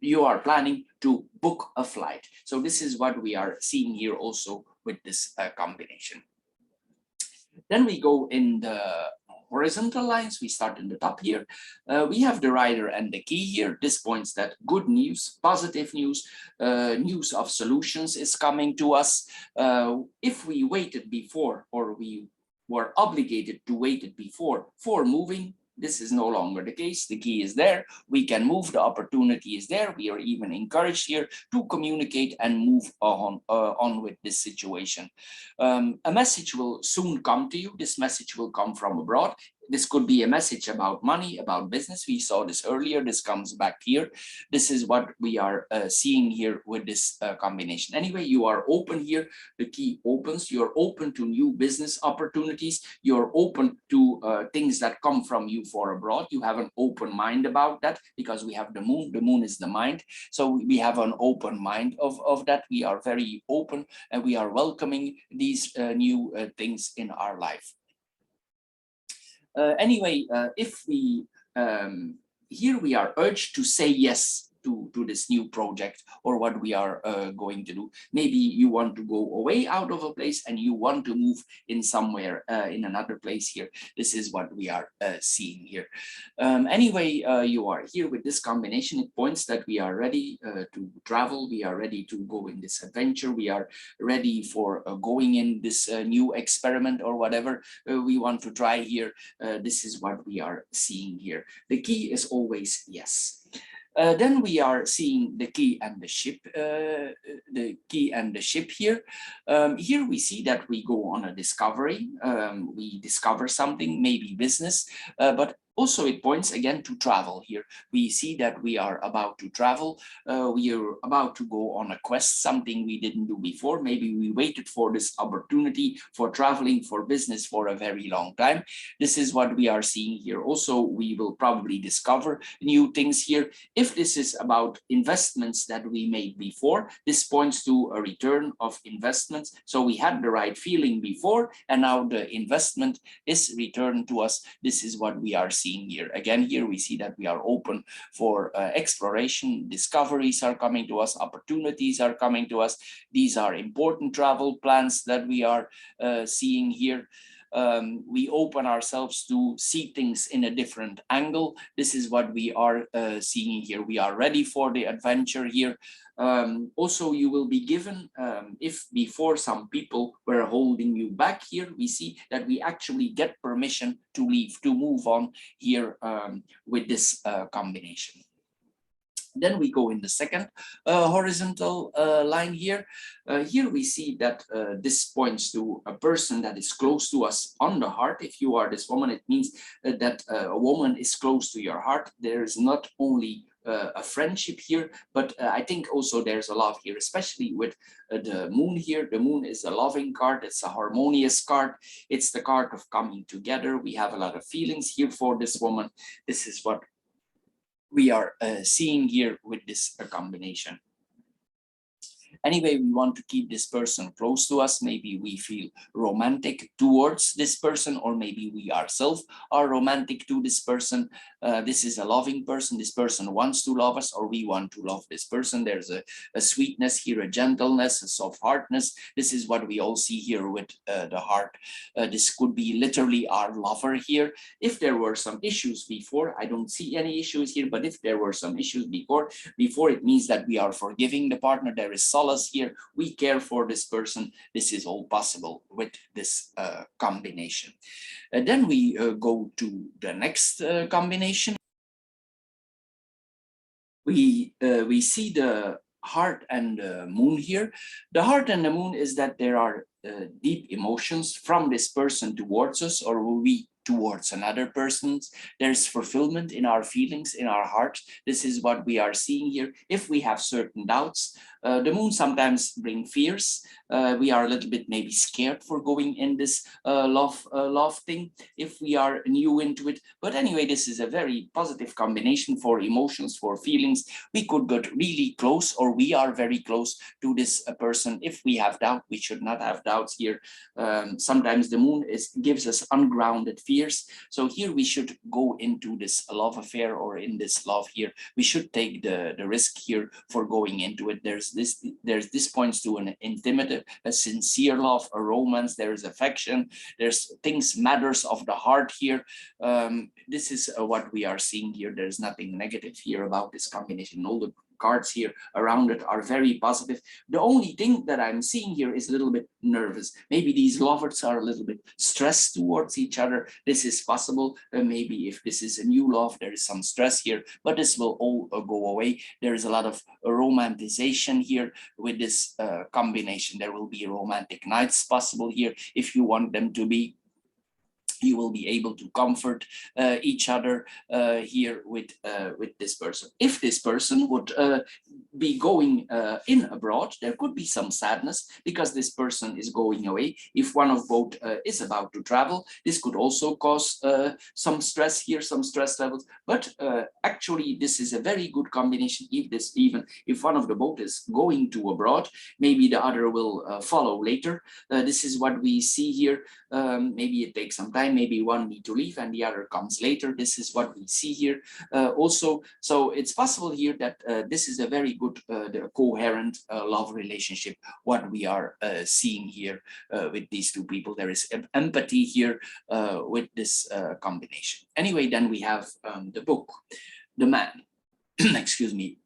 you are planning to book a flight. So this is what we are seeing here also with this combination. Then we go in the horizontal lines. We start in the top here. We have the rider and the key here. This points that good news, positive news, news of solutions is coming to us. If we waited before, or we were obligated to wait it before for moving, this is no longer the case. The key is there. We can move. The opportunity is there. We are even encouraged here to communicate and move on with this situation. A message will soon come to you. This message will come from abroad. This could be a message about money, about business. We saw this earlier. This comes back here. This is what we are seeing here with this combination. Anyway, you are open here. The key opens. You're open to new business opportunities. You're open to things that come from you for abroad. You have an open mind about that because we have the moon. The moon is the mind. So we have an open mind of that. We are very open and we are welcoming these new things in our life. Anyway, if we here we are urged to say yes to this new project or what we are going to do. Maybe you want to go away out of a place and you want to move in somewhere in another place here. This is what we are seeing here. Anyway, you are here with this combination. It points that we are ready to travel. We are ready to go in this adventure. We are ready for going in this new experiment or whatever we want to try here. This is what we are seeing here. The key is always yes. Then we are seeing the key and the ship, here. Here we see that we go on a discovery. We discover something, maybe business, but also it points again to travel here. We see that we are about to travel. We are about to go on a quest, something we didn't do before. Maybe we waited for this opportunity for traveling, for business for a very long time. This is what we are seeing here. Also, we will probably discover new things here. If this is about investments that we made before, this points to a return of investments. So we had the right feeling before, and now the investment is returned to us. This is what we are seeing here. Again, here we see that we are open for exploration. Discoveries are coming to us. Opportunities are coming to us. These are important travel plans that we are seeing here. We open ourselves to see things in a different angle. This is what we are seeing here. We are ready for the adventure here. Also, you will be given, if before some people were holding you back here, we see that we actually get permission to leave, to move on here with this combination. Then we go in the second horizontal line here. Here we see that this points to a person that is close to us on the heart. If you are this woman, it means that a woman is close to your heart. There is not only a friendship here, but I think also there's a love here, especially with the moon here. The moon is a loving card. It's a harmonious card. It's the card of coming together. We have a lot of feelings here for this woman. This is what we are seeing here with this combination. Anyway, we want to keep this person close to us. Maybe we feel romantic towards this person, or maybe we ourselves are romantic to this person. This is a loving person. This person wants to love us, or we want to love this person. There's a sweetness here, a gentleness, a soft-heartedness. This is what we all see here with the heart. This could be literally our lover here. If there were some issues before, I don't see any issues here, but if there were some issues before, it means that we are forgiving the partner. There is solace here. We care for this person. This is all possible with this combination. Then we go to the next combination. We see the heart and the moon here. The heart and the moon is that there are deep emotions from this person towards us, or we towards another person. There's fulfillment in our feelings, in our heart. This is what we are seeing here. If we have certain doubts, the moon sometimes bring fears. We are a little bit maybe scared for going in this love thing if we are new into it. But anyway, this is a very positive combination for emotions, for feelings. We could get really close, or we are very close to this person. If we have doubt, we should not have doubts here. Sometimes the moon gives us ungrounded fears. So here we should go into this love affair, or in this love here. We should take the risk here for going into it. There's this points to an intimate, a sincere love, a romance. There is affection. There's things, matters of the heart here. This is what we are seeing here. There's nothing negative here about this combination. All the cards here around it are very positive. The only thing that I'm seeing here is a little bit nervous. Maybe these lovers are a little bit stressed towards each other. This is possible. Maybe if this is a new love, there is some stress here, but this will all go away. There is a lot of romanticization here with this combination. There will be romantic nights possible here if you want them to be. You will be able to comfort each other here with this person. If this person would be going in abroad, there could be some sadness because this person is going away. If one of both is about to travel, this could also cause some stress here, some stress levels. But actually, this is a very good combination. Even if one of the both is going to abroad, maybe the other will follow later. This is what we see here. Maybe it takes some time. Maybe one need to leave and the other comes later. This is what we see here also. So it's possible here that this is a very good coherent love relationship, what we are seeing here with these two people. There is empathy here with this combination. Anyway, then we have the book, the man, excuse me,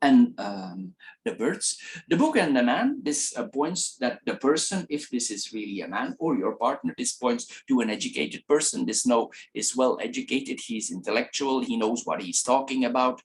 and the birds. The book and the man, this points that the person, if this is really a man or your partner, this points to an educated person. This is well educated, he's intellectual, he knows what he's talking about.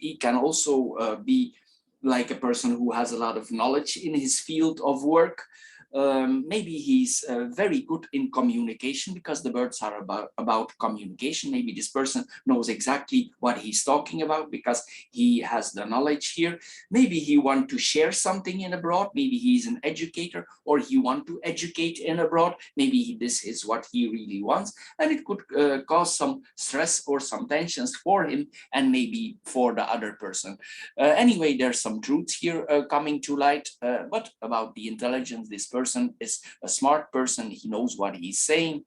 He can also be like a person who has a lot of knowledge in his field of work. Maybe he's very good in communication because the birds are about communication. Maybe this person knows exactly what he's talking about because he has the knowledge here. Maybe he wants to share something in abroad. Maybe he's an educator or he wants to educate in abroad. Maybe this is what he really wants, and it could cause some stress or some tensions for him and maybe for the other person. Anyway, there's some truths here coming to light, but about the intelligence, this person is a smart person. He knows what he's saying.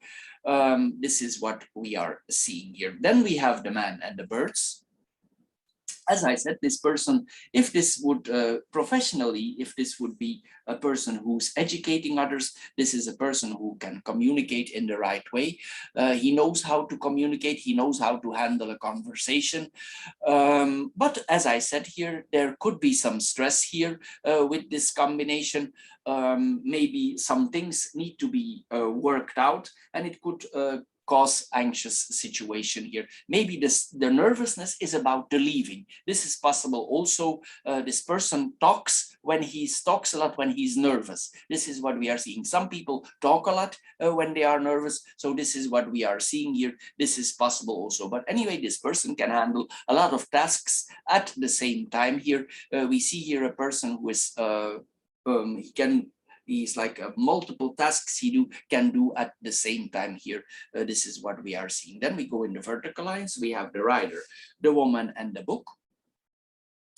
This is what we are seeing here. Then we have the man and the birds. As I said, this person, if this would professionally, if this would be a person who's educating others, this is a person who can communicate in the right way. He knows how to communicate, he knows how to handle a conversation. But as I said here, there could be some stress here with this combination. Maybe some things need to be worked out, and it could cause anxious situation here. Maybe the nervousness is about the leaving. This is possible also. This person talks talks a lot when he's nervous. This is what we are seeing. Some people talk a lot when they are nervous. So this is what we are seeing here. This is possible also. But anyway, this person can handle a lot of tasks at the same time here. We see here a person who is he's like multiple tasks he can do at the same time here. This is what we are seeing. Then we go in the vertical lines. We have the rider, the woman, and the book.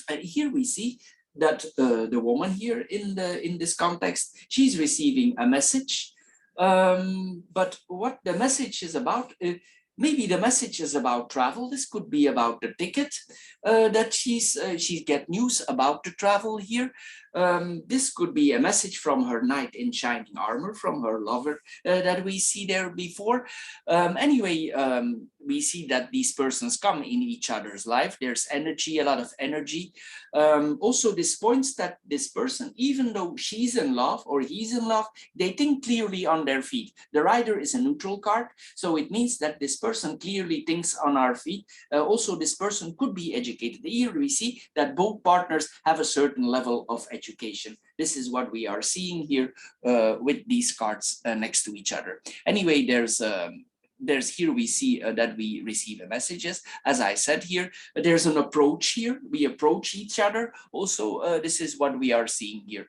And here we see that the woman here in this context, she's receiving a message. But what the message is about, maybe the message is about travel. This could be about the ticket that she get news about the travel here. This could be a message from her knight in shining armor, from her lover that we see there before. Anyway, we see that these persons come in each other's life. There's energy, a lot of energy. Also, this points that this person, even though she's in love or he's in love, they think clearly on their feet. The rider is a neutral card, so it means that this person clearly thinks on our feet. Also, this person could be educated. Here we see that both partners have a certain level of education. This is what we are seeing here with these cards next to each other. Anyway, there's here we see that we receive messages. As I said here, there's an approach here. We approach each other. Also, this is what we are seeing here.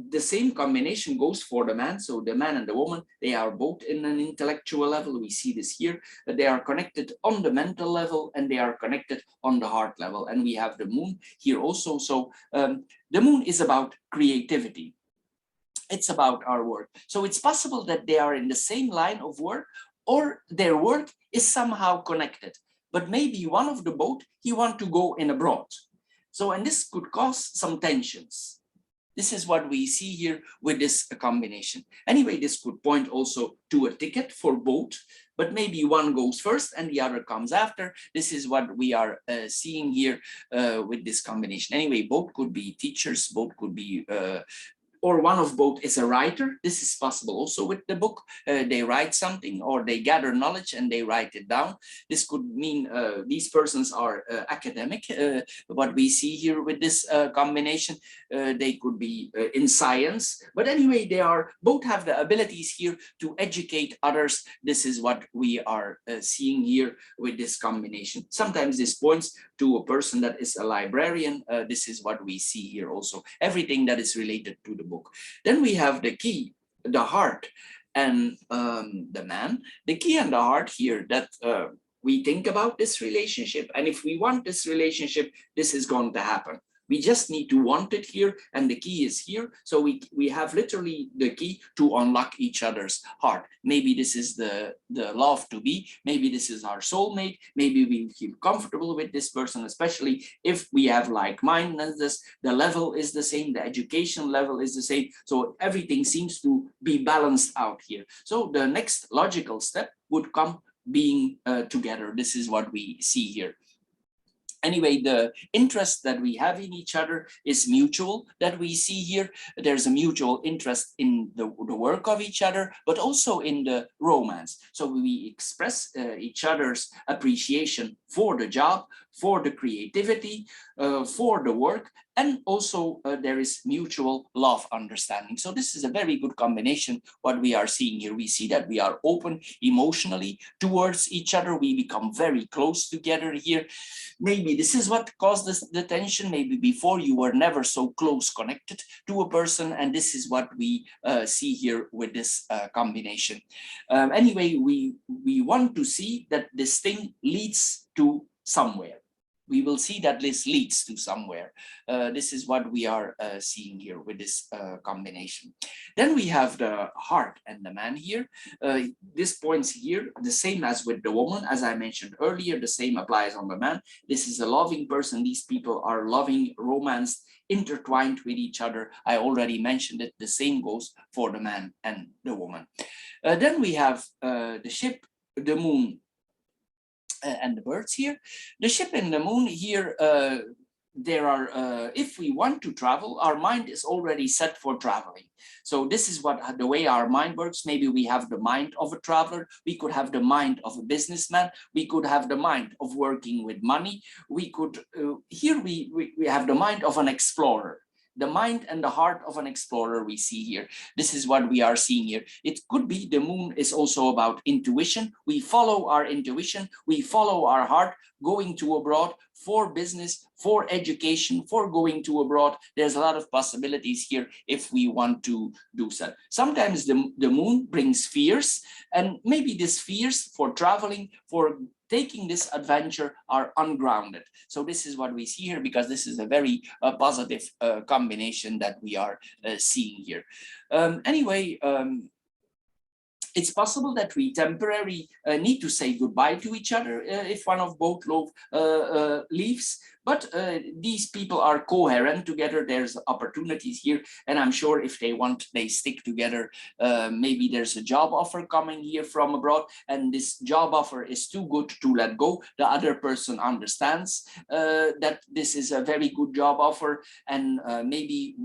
The same combination goes for the man. So the man and the woman, they are both in an intellectual level. We see this here. They are connected on the mental level and they are connected on the heart level. And we have the moon here also. So the moon is about creativity. It's about our work. So it's possible that they are in the same line of work, or their work is somehow connected, but maybe one of the both, he want to go in abroad. So, and this could cause some tensions. This is what we see here with this combination. Anyway, this could point also to a ticket for both, but maybe one goes first and the other comes after. This is what we are seeing here with this combination. Anyway, both could be teachers, both could be or one of both is a writer. This is possible also with the book. They write something or they gather knowledge and they write it down. This could mean these persons are academic. What we see here with this combination, they could be in science. But anyway, they are both have the abilities here to educate others. This is what we are seeing here with this combination. Sometimes this points to a person that is a librarian. This is what we see here also. Everything that is related to the book. Then we have the key, the heart, and the man. The key and the heart here that we think about this relationship. And if we want this relationship, this is going to happen. We just need to want it here, and the key is here. So we have literally the key to unlock each other's heart. Maybe this is the love to be. Maybe this is our soulmate. Maybe we feel comfortable with this person, especially if we have like-mindedness. The level is the same. The education level is the same. So everything seems to be balanced out here. So the next logical step would come being together. This is what we see here. Anyway, the interest that we have in each other is mutual that we see here. There's a mutual interest in the work of each other, but also in the romance. So we express each other's appreciation for the job, for the creativity, for the work, and also there is mutual love understanding. So this is a very good combination, what we are seeing here. We see that we are open emotionally towards each other. We become very close together here. Maybe this is what caused the tension. Maybe before you were never so close connected to a person. And this is what we see here with this combination. Anyway, we want to see that this thing leads to somewhere. we will see that this leads to somewhere. This is what we are seeing here with this combination. Then we have the heart and the man here. This points here, the same as with the woman, as I mentioned earlier, the same applies on the man. This is a loving person. These people are loving, romanced, intertwined with each other. I already mentioned it. The same goes for the man and the woman. Then we have the ship, the moon, and the birds here. The ship and the moon here, there are, if we want to travel, our mind is already set for traveling. So this is what the way our mind works. Maybe we have the mind of a traveler. We could have the mind of a businessman. We could have the mind of working with money. We could, here we have the mind of an explorer. The mind and the heart of an explorer we see here. This is what we are seeing here. It could be the moon is also about intuition. We follow our intuition. We follow our heart, going to abroad for business, for education, for going to abroad. There's a lot of possibilities here if we want to do so. Sometimes the moon brings fears, and maybe these fears for traveling, for taking this adventure are ungrounded. So this is what we see here, because this is a very positive combination that we are seeing here. Anyway, it's possible that we temporarily need to say goodbye to each other if one of both leaves. But these people are coherent together. There's opportunities here, and I'm sure if they want, they stick together. Maybe there's a job offer coming here from abroad, and this job offer is too good to let go. The other person understands that this is a very good job offer, and maybe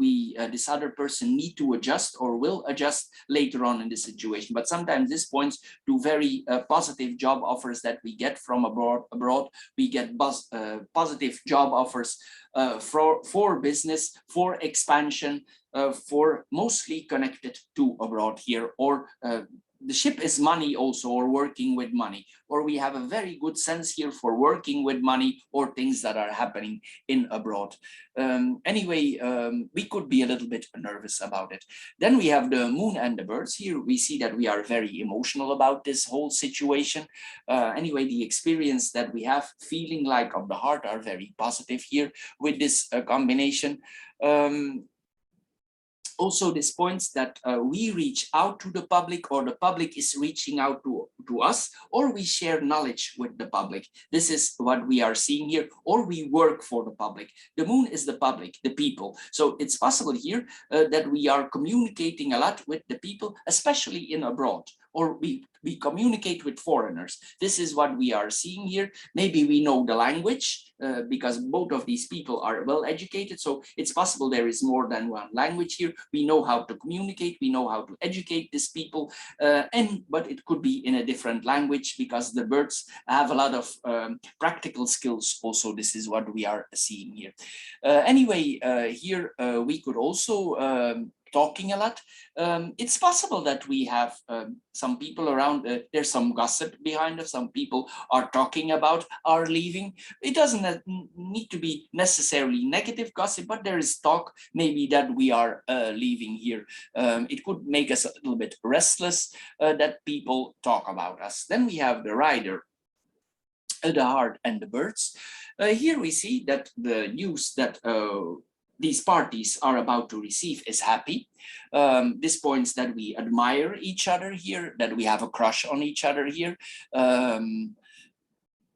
this other person need to adjust or will adjust later on in the situation. But sometimes this points to very positive job offers that we get from abroad. We get positive job offers for business, for expansion, for mostly connected to abroad here, or the ship is money also, or working with money, or we have a very good sense here for working with money or things that are happening in abroad. Anyway, we could be a little bit nervous about it. Then we have the moon and the birds here. We see that we are very emotional about this whole situation. Anyway, the experience that we have, feeling like of the heart, are very positive here with this combination. Also, this points that we reach out to the public, or the public is reaching out to us, or we share knowledge with the public. This is what we are seeing here, or we work for the public. The moon is the public, the people. So it's possible here that we are communicating a lot with the people, especially in abroad, or we communicate with foreigners. This is what we are seeing here. Maybe we know the language because both of these people are well educated. So it's possible there is more than one language here. We know how to communicate. We know how to educate these people. But it could be in a different language, because the birds have a lot of practical skills. Also, this is what we are seeing here. Anyway, here we could also talking a lot. It's possible that we have some people around, there's some gossip behind us, some people are talking about our leaving. It doesn't need to be necessarily negative gossip, but there is talk maybe that we are leaving here. It could make us a little bit restless that people talk about us. Then we have the rider, the heart and the birds. Here we see that the news that these parties are about to receive is happy. This points that we admire each other here, that we have a crush on each other here.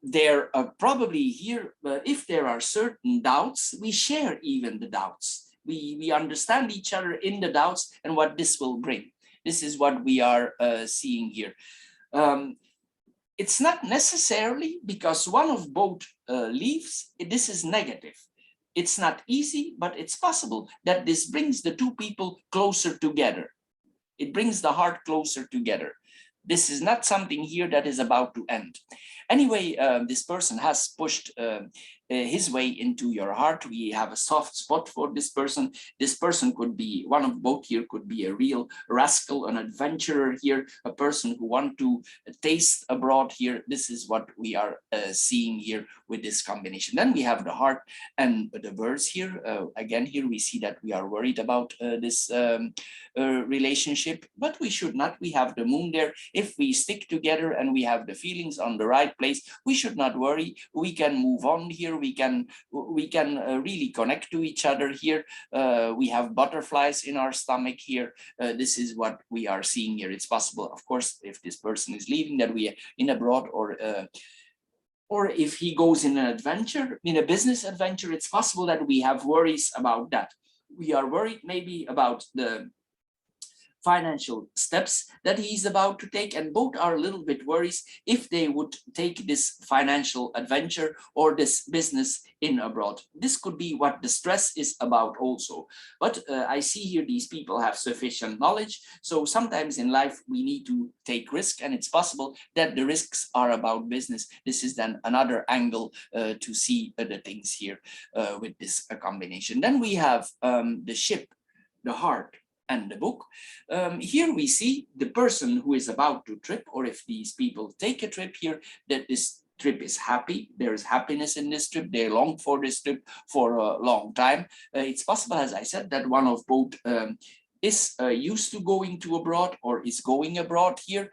There are probably here, if there are certain doubts, we share even the doubts. We understand each other in the doubts and what this will bring. This is what we are seeing here. It's not necessarily because one of both leaves, this is negative. It's not easy, but it's possible that this brings the two people closer together. It brings the heart closer together. This is not something here that is about to end. Anyway, this person has pushed his way into your heart. We have a soft spot for this person. This person could be, one of both here could be a real rascal, an adventurer here, a person who wants to taste abroad here. This is what we are seeing here with this combination. Then we have the heart and the birds here. Again, here we see that we are worried about this relationship, but we should not. We have the moon there. If we stick together and we have the feelings on the right place, we should not worry. We can move on here. we can really connect to each other here. We have butterflies in our stomach here. This is what we are seeing here. It's possible, of course, if this person is leaving, that we are in abroad, or if he goes in an adventure, in a business adventure, it's possible that we have worries about that. We are worried maybe about the financial steps that he's about to take, and both are a little bit worries if they would take this financial adventure or this business in abroad. This could be what the stress is about also. But I see here these people have sufficient knowledge, so sometimes in life we need to take risk, and it's possible that the risks are about business. This is then another angle to see the things here with this combination. Then we have the ship, the heart, and the book. Here we see the person who is about to trip, or if these people take a trip here, that this trip is happy. There is happiness in this trip. They long for this trip for a long time. It's possible, as I said, that one of both is used to going to abroad or is going abroad here.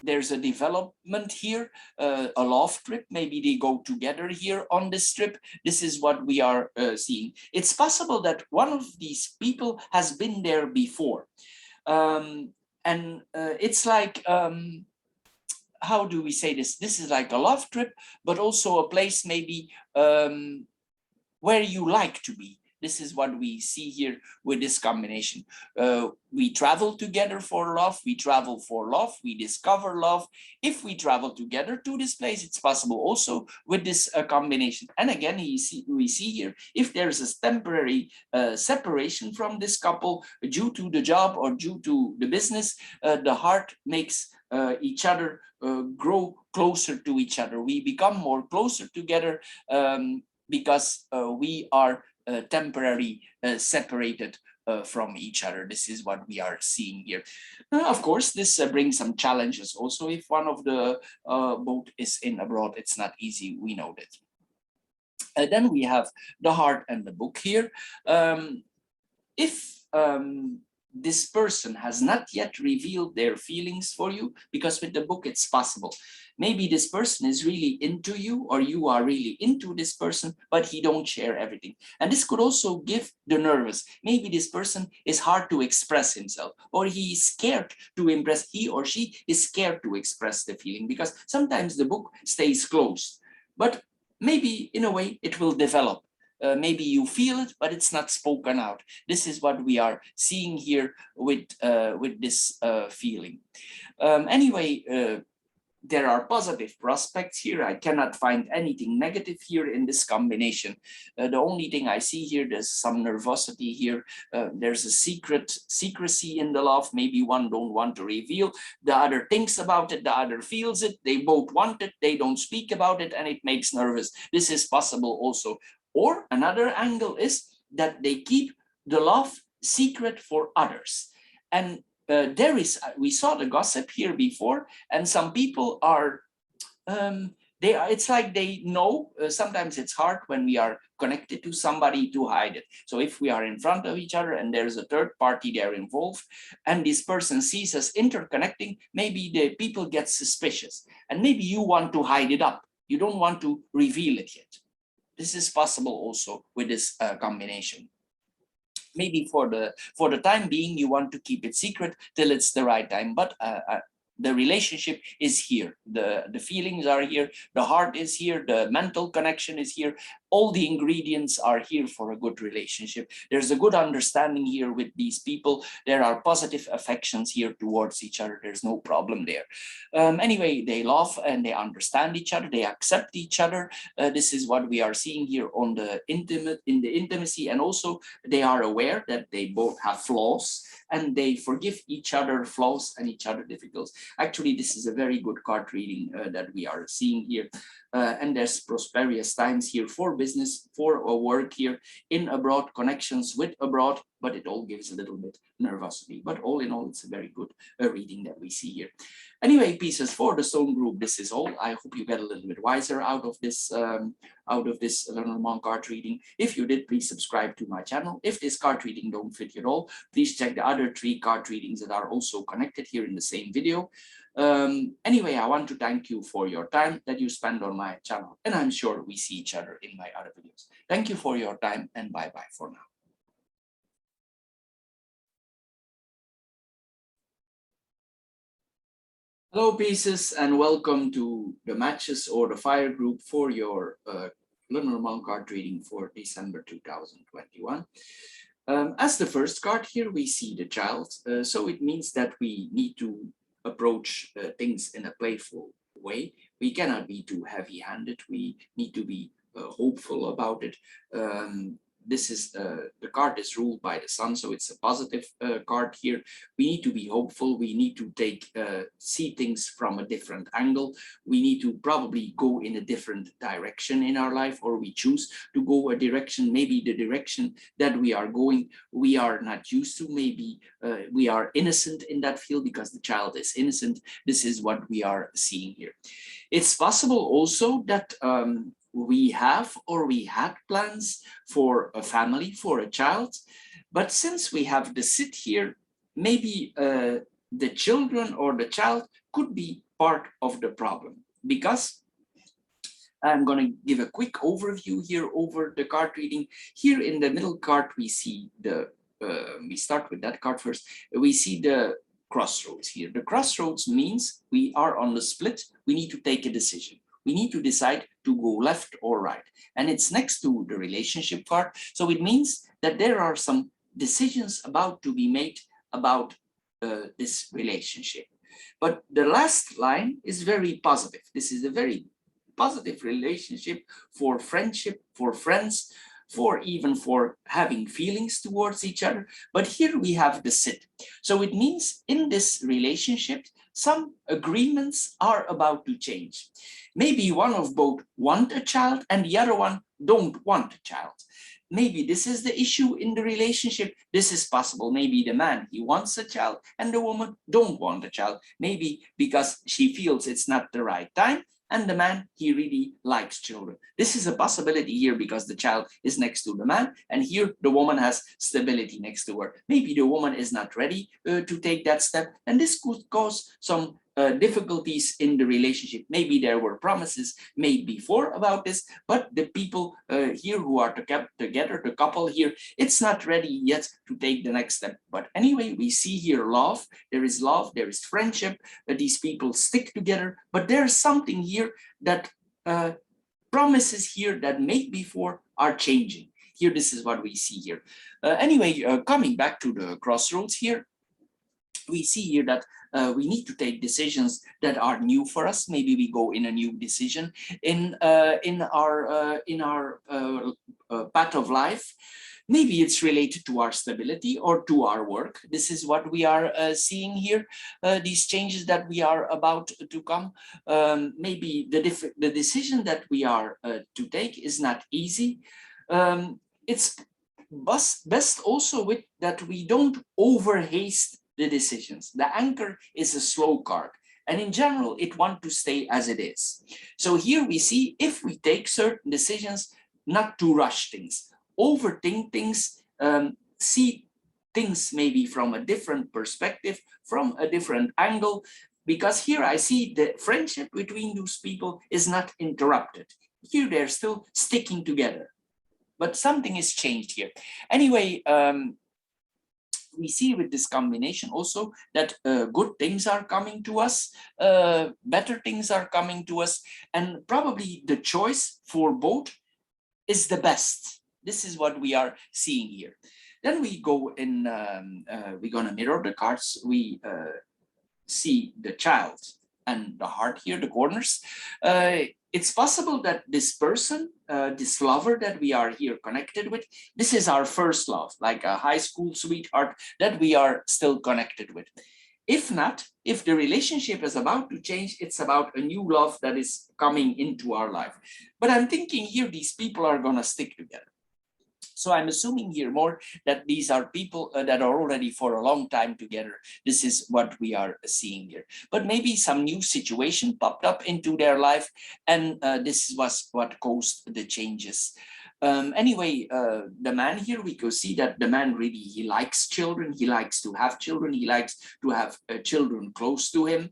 There's a development here, a love trip. Maybe they go together here on this trip. This is what we are seeing. It's possible that one of these people has been there before. It's like, how do we say this? This is like a love trip, but also a place maybe where you like to be. This is what we see here with this combination. We travel together for love, we travel for love, we discover love. If we travel together to this place, it's possible also with this combination. And again, we see here, if there's a temporary separation from this couple due to the job or due to the business, the heart makes each other grow closer to each other. We become more closer together because we are temporarily separated from each other. This is what we are seeing here. Of course, this brings some challenges also. If one of the boat is in abroad, it's not easy, we know that. Then we have the heart and the book here. If this person has not yet revealed their feelings for you, because with the book it's possible. Maybe this person is really into you, or you are really into this person, but he don't share everything. And this could also give the nervous. Maybe this person is hard to express himself, or he is scared to impress, he or she is scared to express the feeling, because sometimes the book stays closed, but maybe in a way it will develop. Maybe you feel it, but it's not spoken out. This is what we are seeing here with this feeling. Anyway, there are positive prospects here. I cannot find anything negative here in this combination. The only thing I see here, there's some nervosity here. There's a secrecy in the love. Maybe one don't want to reveal. The other thinks about it. The other feels it. They both want it. They don't speak about it, and it makes nervous. This is possible also. Or another angle is that they keep the love secret for others. And we saw the gossip here before, and some people are, it's like they know. Sometimes it's hard when we are connected to somebody to hide it. So if we are in front of each other and there's a third party there involved, and this person sees us interconnecting, maybe the people get suspicious, and maybe you want to hide it up. You don't want to reveal it yet. This is possible also with this combination. Maybe for the time being, you want to keep it secret till it's the right time, but the relationship is here. The feelings are here, the heart is here, the mental connection is here. All the ingredients are here for a good relationship. There's a good understanding here with these people. There are positive affections here towards each other. There's no problem there. Anyway, they love and they understand each other. They accept each other. This is what we are seeing here on the intimacy, and also they are aware that they both have flaws, and they forgive each other flaws and each other difficulties. Actually, this is a very good card reading that we are seeing here. And there's prosperous times here for business, for work here, in abroad, connections with abroad, but it all gives a little bit nervosity. But all in all, it's a very good reading that we see here. Anyway, pieces for the stone group, this is all. I hope you get a little bit wiser out of this Lenormand card reading. If you did, please subscribe to my channel. If this card reading don't fit you at all, please check the other 3 card readings that are also connected here in the same video. Anyway, I want to thank you for your time that you spend on my channel, and I'm sure we see each other in my other videos. Thank you for your time, and bye-bye for now. Hello, Pisces, and welcome to the matches or the fire group for your Lenormand card reading for December 2021. As the first card here, we see the child. So it means that we need to approach things in a playful way. We cannot be too heavy-handed. We need to be hopeful about it. This is the card is ruled by the sun, so it's a positive card here. We need to be hopeful. We need to see things from a different angle. We need to probably go in a different direction in our life, or we choose to go a direction, maybe the direction that we are going, we are not used to. Maybe we are innocent in that field because the child is innocent. This is what we are seeing here. It's possible also that we have or we had plans for a family, for a child, but since we have the sit here, maybe the children or the child could be part of the problem, because I'm going to give a quick overview here over the card reading. Here in the middle card, we see we start with that card first. We see the crossroads here. The crossroads means we are on the split. We need to take a decision. We need to decide to go left or right. And it's next to the relationship card. So it means that there are some decisions about to be made about this relationship. But the last line is very positive. This is a very positive relationship for friendship, for friends, for even for having feelings towards each other. But here we have the sit. So it means in this relationship, some agreements are about to change. Maybe one of both want a child and the other one don't want a child. Maybe this is the issue in the relationship. This is possible. Maybe the man, he wants a child and the woman don't want a child. Maybe because she feels it's not the right time, and the man, he really likes children. This is a possibility here because the child is next to the man, and here the woman has stability next to her. Maybe the woman is not ready to take that step, and this could cause some difficulties in the relationship. Maybe there were promises made before about this, but the people here who are together, the couple here, it's not ready yet to take the next step. But anyway, we see here love, there is friendship, these people stick together, but there's something here that promises here that made before are changing. Here, this is what we see here. Anyway, coming back to the crossroads here, we see here that we need to take decisions that are new for us. Maybe we go in a new decision in our path of life. Maybe it's related to our stability or to our work. This is what we are seeing here, these changes that we are about to come. Maybe the decision that we are to take is not easy. It's best also with that we don't overhaste the decisions. The anchor is a slow card, and in general, it wants to stay as it is. So here we see if we take certain decisions, not to rush things, overthink things, see things maybe from a different perspective, from a different angle, because here I see the friendship between those people is not interrupted. Here they're still sticking together, but something is changed here. Anyway, we see with this combination also that good things are coming to us, better things are coming to us, and probably the choice for both is the best. This is what we are seeing here. Then we go in, we're gonna mirror the cards. We see the child and the heart here, the corners. It's possible that this person, this lover that we are here connected with, this is our first love, like a high school sweetheart that we are still connected with. If not, if the relationship is about to change, it's about a new love that is coming into our life. But I'm thinking here, these people are gonna stick together. So I'm assuming here more that these are people that are already for a long time together. This is what we are seeing here. But maybe some new situation popped up into their life, and this was what caused the changes. Anyway, the man here, we could see that the man really, he likes children. He likes to have children. He likes to have children close to him.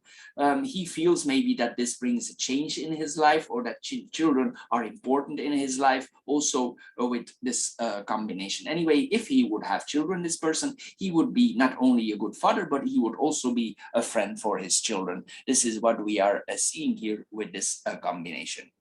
He feels maybe that this brings a change in his life, or that children are important in his life also with this combination. Anyway, if he would have children, this person, he would be not only a good father, but he would also be a friend for his children. This is what we are seeing here with this combination.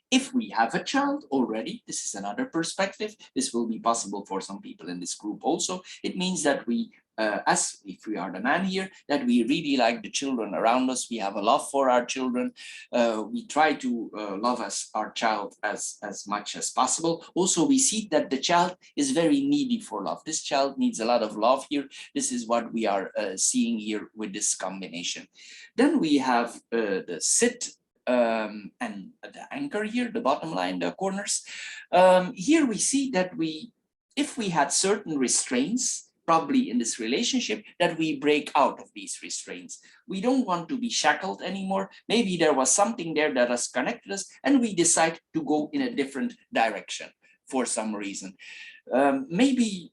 If we have a child already, this is another perspective. This will be possible for some people in this group also. It means that we, as if we are the man here, that we really like the children around us. We have a love for our children. We try to love our child as much as possible. Also, we see that the child is very needy for love. This child needs a lot of love here. This is what we are seeing here with this combination. Then we have the sit and the anchor here, the bottom line, the corners. Here we see that if we had certain restraints, probably in this relationship, that we break out of these restraints. We don't want to be shackled anymore. Maybe there was something there that has connected us, and we decide to go in a different direction for some reason. Maybe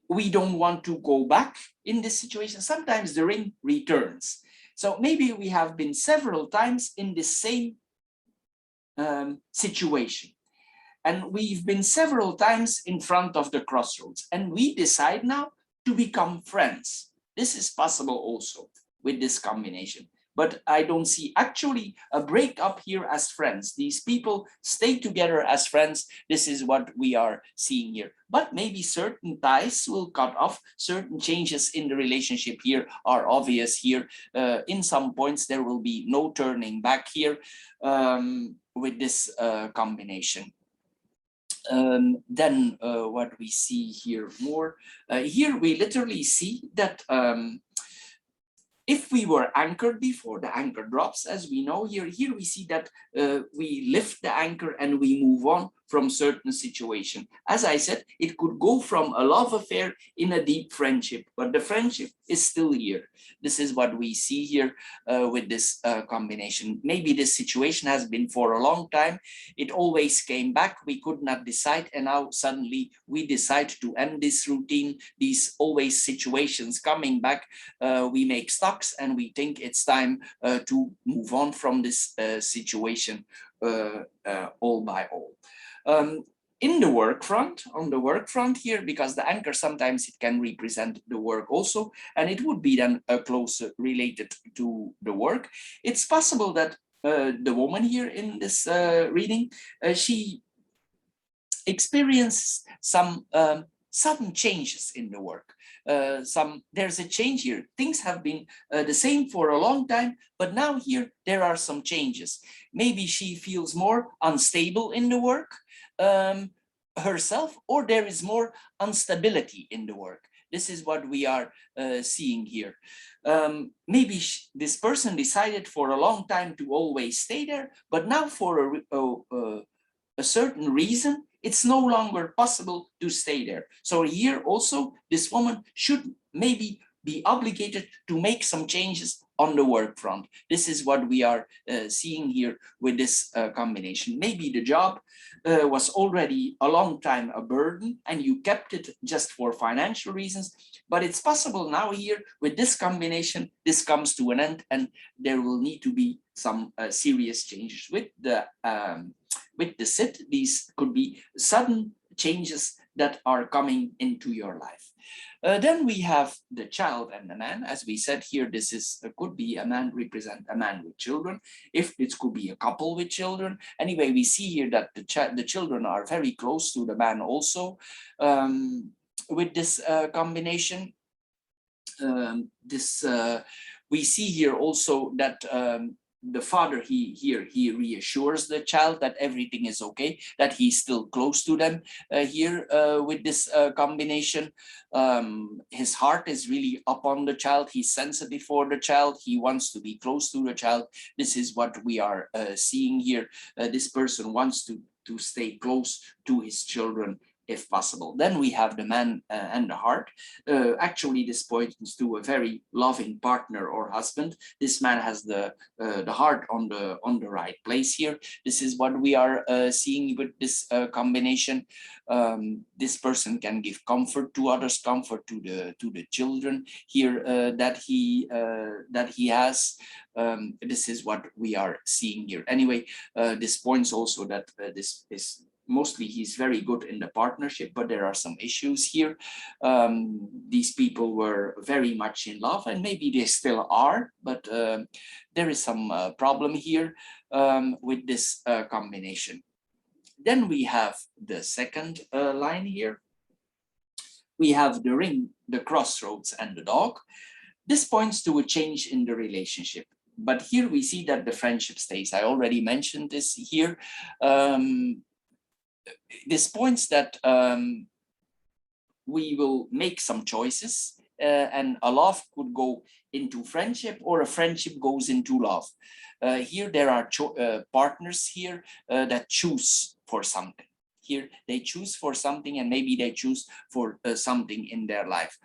we don't want to go back in this situation. Sometimes the ring returns. So maybe we have been several times in the same situation. And we've been several times in front of the crossroads. And we decide now to become friends. This is possible also with this combination. But I don't see actually a breakup here as friends. These people stay together as friends. This is what we are seeing here. But maybe certain ties will cut off. Certain changes in the relationship here are obvious here. In some points, there will be no turning back here with this combination. Then what we see here more, here we literally see that if we were anchored before, the anchor drops, as we know here. Here we see that we lift the anchor and we move on from certain situation. As I said, it could go from a love affair in a deep friendship, but the friendship is still here. This is what we see here with this combination. Maybe this situation has been for a long time. It always came back. We could not decide, and now suddenly we decide to end this routine. These always situations coming back. We make stocks and we think it's time to move on from this situation all by all. In the work front, on the work front here, because the anchor sometimes it can represent the work also, and it would be then close related to the work. It's possible that the woman here in this reading, she experienced some sudden changes in the work. There's a change here. Things have been the same for a long time, but now here there are some changes. Maybe she feels more unstable in the work herself, or there is more instability in the work. This is what we are seeing here. Maybe this person decided for a long time to always stay there, but now for a certain reason, it's no longer possible to stay there. So here also, this woman should maybe be obligated to make some changes on the work front. This is what we are seeing here with this combination. Maybe the job was already a long time a burden and you kept it just for financial reasons, but it's possible now here with this combination, this comes to an end and there will need to be some serious changes with the sit. These could be sudden changes that are coming into your life. Then we have the child and the man. As we said here, this is could be a man, represent a man with children. If it could be a couple with children. Anyway, we see here that the children are very close to the man also with this combination. We see here also that the father, he reassures the child that everything is okay, that he's still close to them here with this combination. His heart is really upon the child. He's sensitive for the child. He wants to be close to the child. This is what we are seeing here. This person wants to stay close to his children if possible. Then we have the man and the heart. Actually, this points to a very loving partner or husband. This man has the heart on the right place here. This is what we are seeing with this combination. This person can give comfort to others, comfort to the children here that he has. This is what we are seeing here. Anyway, this points also that this is mostly he's very good in the partnership, but there are some issues here. These people were very much in love, and maybe they still are, but there is some problem here with this combination. Then we have the second line here. We have the ring, the crossroads, and the dog. This points to a change in the relationship. But here we see that the friendship stays. I already mentioned this here. This points that we will make some choices, and a love could go into friendship, or a friendship goes into love. Here there are partners here that choose for something. Here they choose for something, and maybe they choose for something in their life.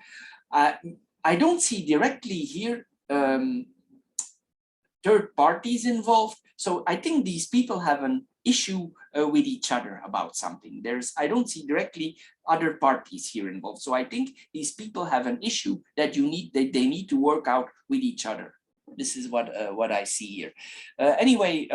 I don't see directly here third parties involved. So I think these people have an issue with each other about something. I don't see directly other parties here involved. So I think these people have an issue that they need to work out with each other. This is what I see here. Anyway,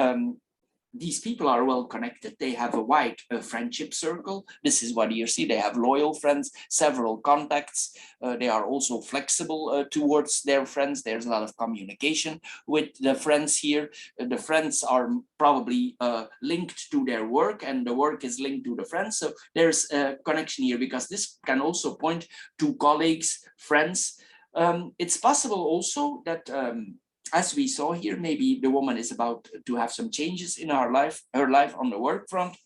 these people are well connected. They have a wide friendship circle. This is what you see. They have loyal friends, several contacts. They are also flexible towards their friends. There's a lot of communication with the friends here. The friends are probably linked to their work, and the work is linked to the friends. So there's a connection here, because this can also point to colleagues, friends. It's possible also that as we saw here, maybe the woman is about to have some changes in her life on the work front.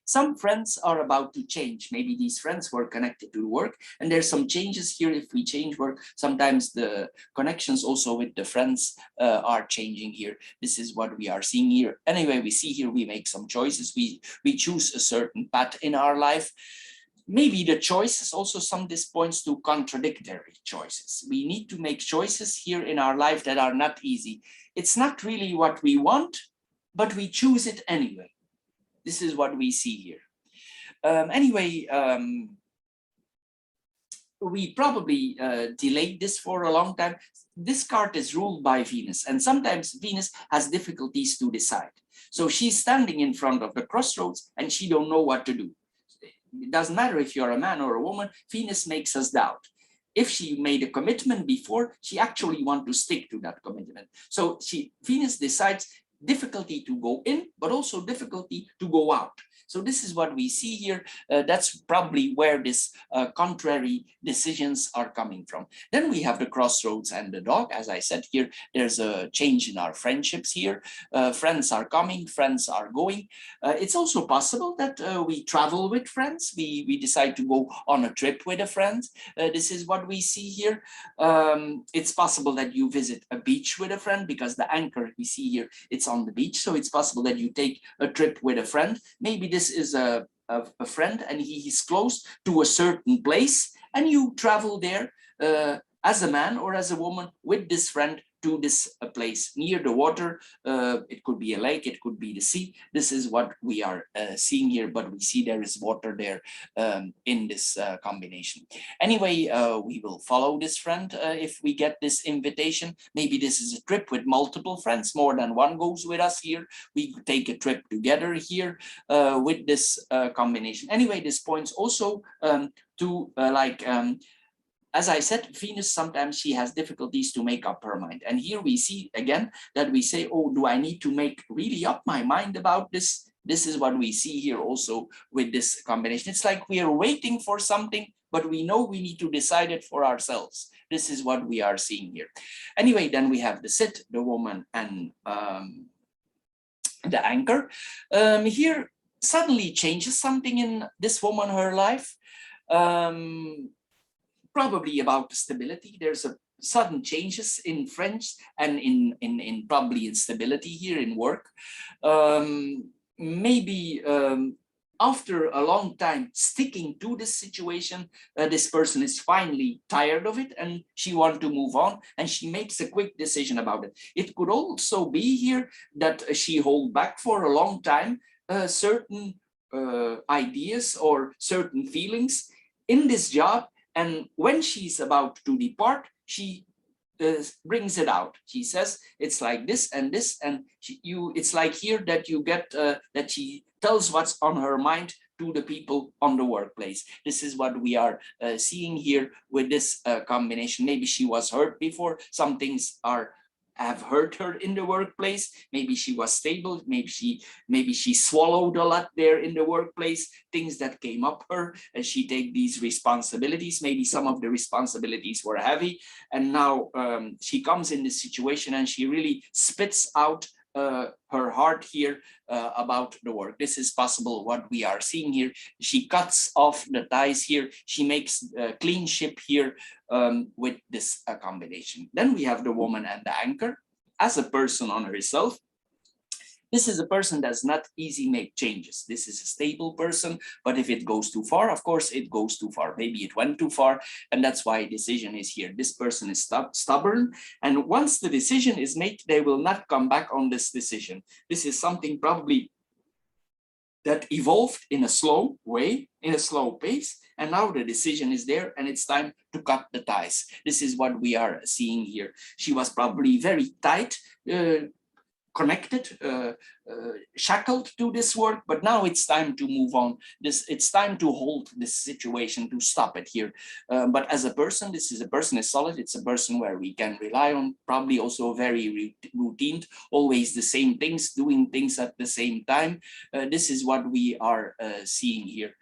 Some friends are about to change. Maybe these friends were connected to work, and there's some changes here. If we change work, sometimes the connections also with the friends are changing here. This is what we are seeing here. Anyway, we see here we make some choices. We choose a certain path in our life. Maybe the choices also, this points to contradictory choices. We need to make choices here in our life that are not easy. It's not really what we want, but we choose it anyway. This is what we see here. Anyway, we probably delayed this for a long time. This card is ruled by Venus, and sometimes Venus has difficulties to decide. So she's standing in front of the crossroads, and she don't know what to do. It doesn't matter if you're a man or a woman, Venus makes us doubt. If she made a commitment before, she actually wants to stick to that commitment. So Venus decides difficulty to go in, but also difficulty to go out. So this is what we see here. That's probably where this contrary decisions are coming from. Then we have the crossroads and the dog. As I said here, there's a change in our friendships here. Friends are coming, friends are going. It's also possible that we travel with friends. We decide to go on a trip with a friend. This is what we see here. It's possible that you visit a beach with a friend, because the anchor we see here, it's on the beach. So it's possible that you take a trip with a friend. Maybe this is a friend, and he is close to a certain place, and you travel there as a man or as a woman with this friend to this place near the water. It could be a lake, it could be the sea. This is what we are seeing here, but we see there is water there in this combination. Anyway, we will follow this friend if we get this invitation. Maybe this is a trip with multiple friends, more than one goes with us here. We take a trip together here with this combination. Anyway, this points also to as I said, Venus, sometimes she has difficulties to make up her mind. And here we see again that we say, oh, do I need to make really up my mind about this? This is what we see here also with this combination. It's like we are waiting for something, but we know we need to decide it for ourselves. This is what we are seeing here. Anyway, then we have the sit, the woman, and the anchor. Here suddenly changes something in this woman, her life. Probably about stability. There's a sudden changes in French and in probably instability here in work. Maybe after a long time sticking to this situation, this person is finally tired of it and she wants to move on, and she makes a quick decision about it. It could also be here that she hold back for a long time certain ideas or certain feelings in this job, and when she's about to depart, she brings it out. She says it's like this and this, and it's like here that you get that she tells what's on her mind to the people on the workplace. This is what we are seeing here with this combination. Maybe she was hurt before. Some things have hurt her in the workplace. Maybe she was stable. Maybe she swallowed a lot there in the workplace, things that came up her, and she take these responsibilities. Maybe some of the responsibilities were heavy, and now she comes in this situation and she really spits out her heart here about the work. This is possible what we are seeing here. She cuts off the ties here. She makes a clean ship here with this combination. Then we have the woman and the anchor as a person on herself. This is a person that's not easy make changes. This is a stable person, but if it goes too far, of course, it goes too far. Maybe it went too far, and that's why a decision is here. This person is stubborn, and once the decision is made, they will not come back on this decision. This is something probably that evolved in a slow way, in a slow pace, and now the decision is there and it's time to cut the ties. This is what we are seeing here. She was probably very tight, connected, shackled to this work, but now it's time to move on. It's time to hold this situation, to stop it here. But as a person, this is a person is solid. It's a person where we can rely on, probably also very routine, always the same things, doing things at the same time. This is what we are seeing here.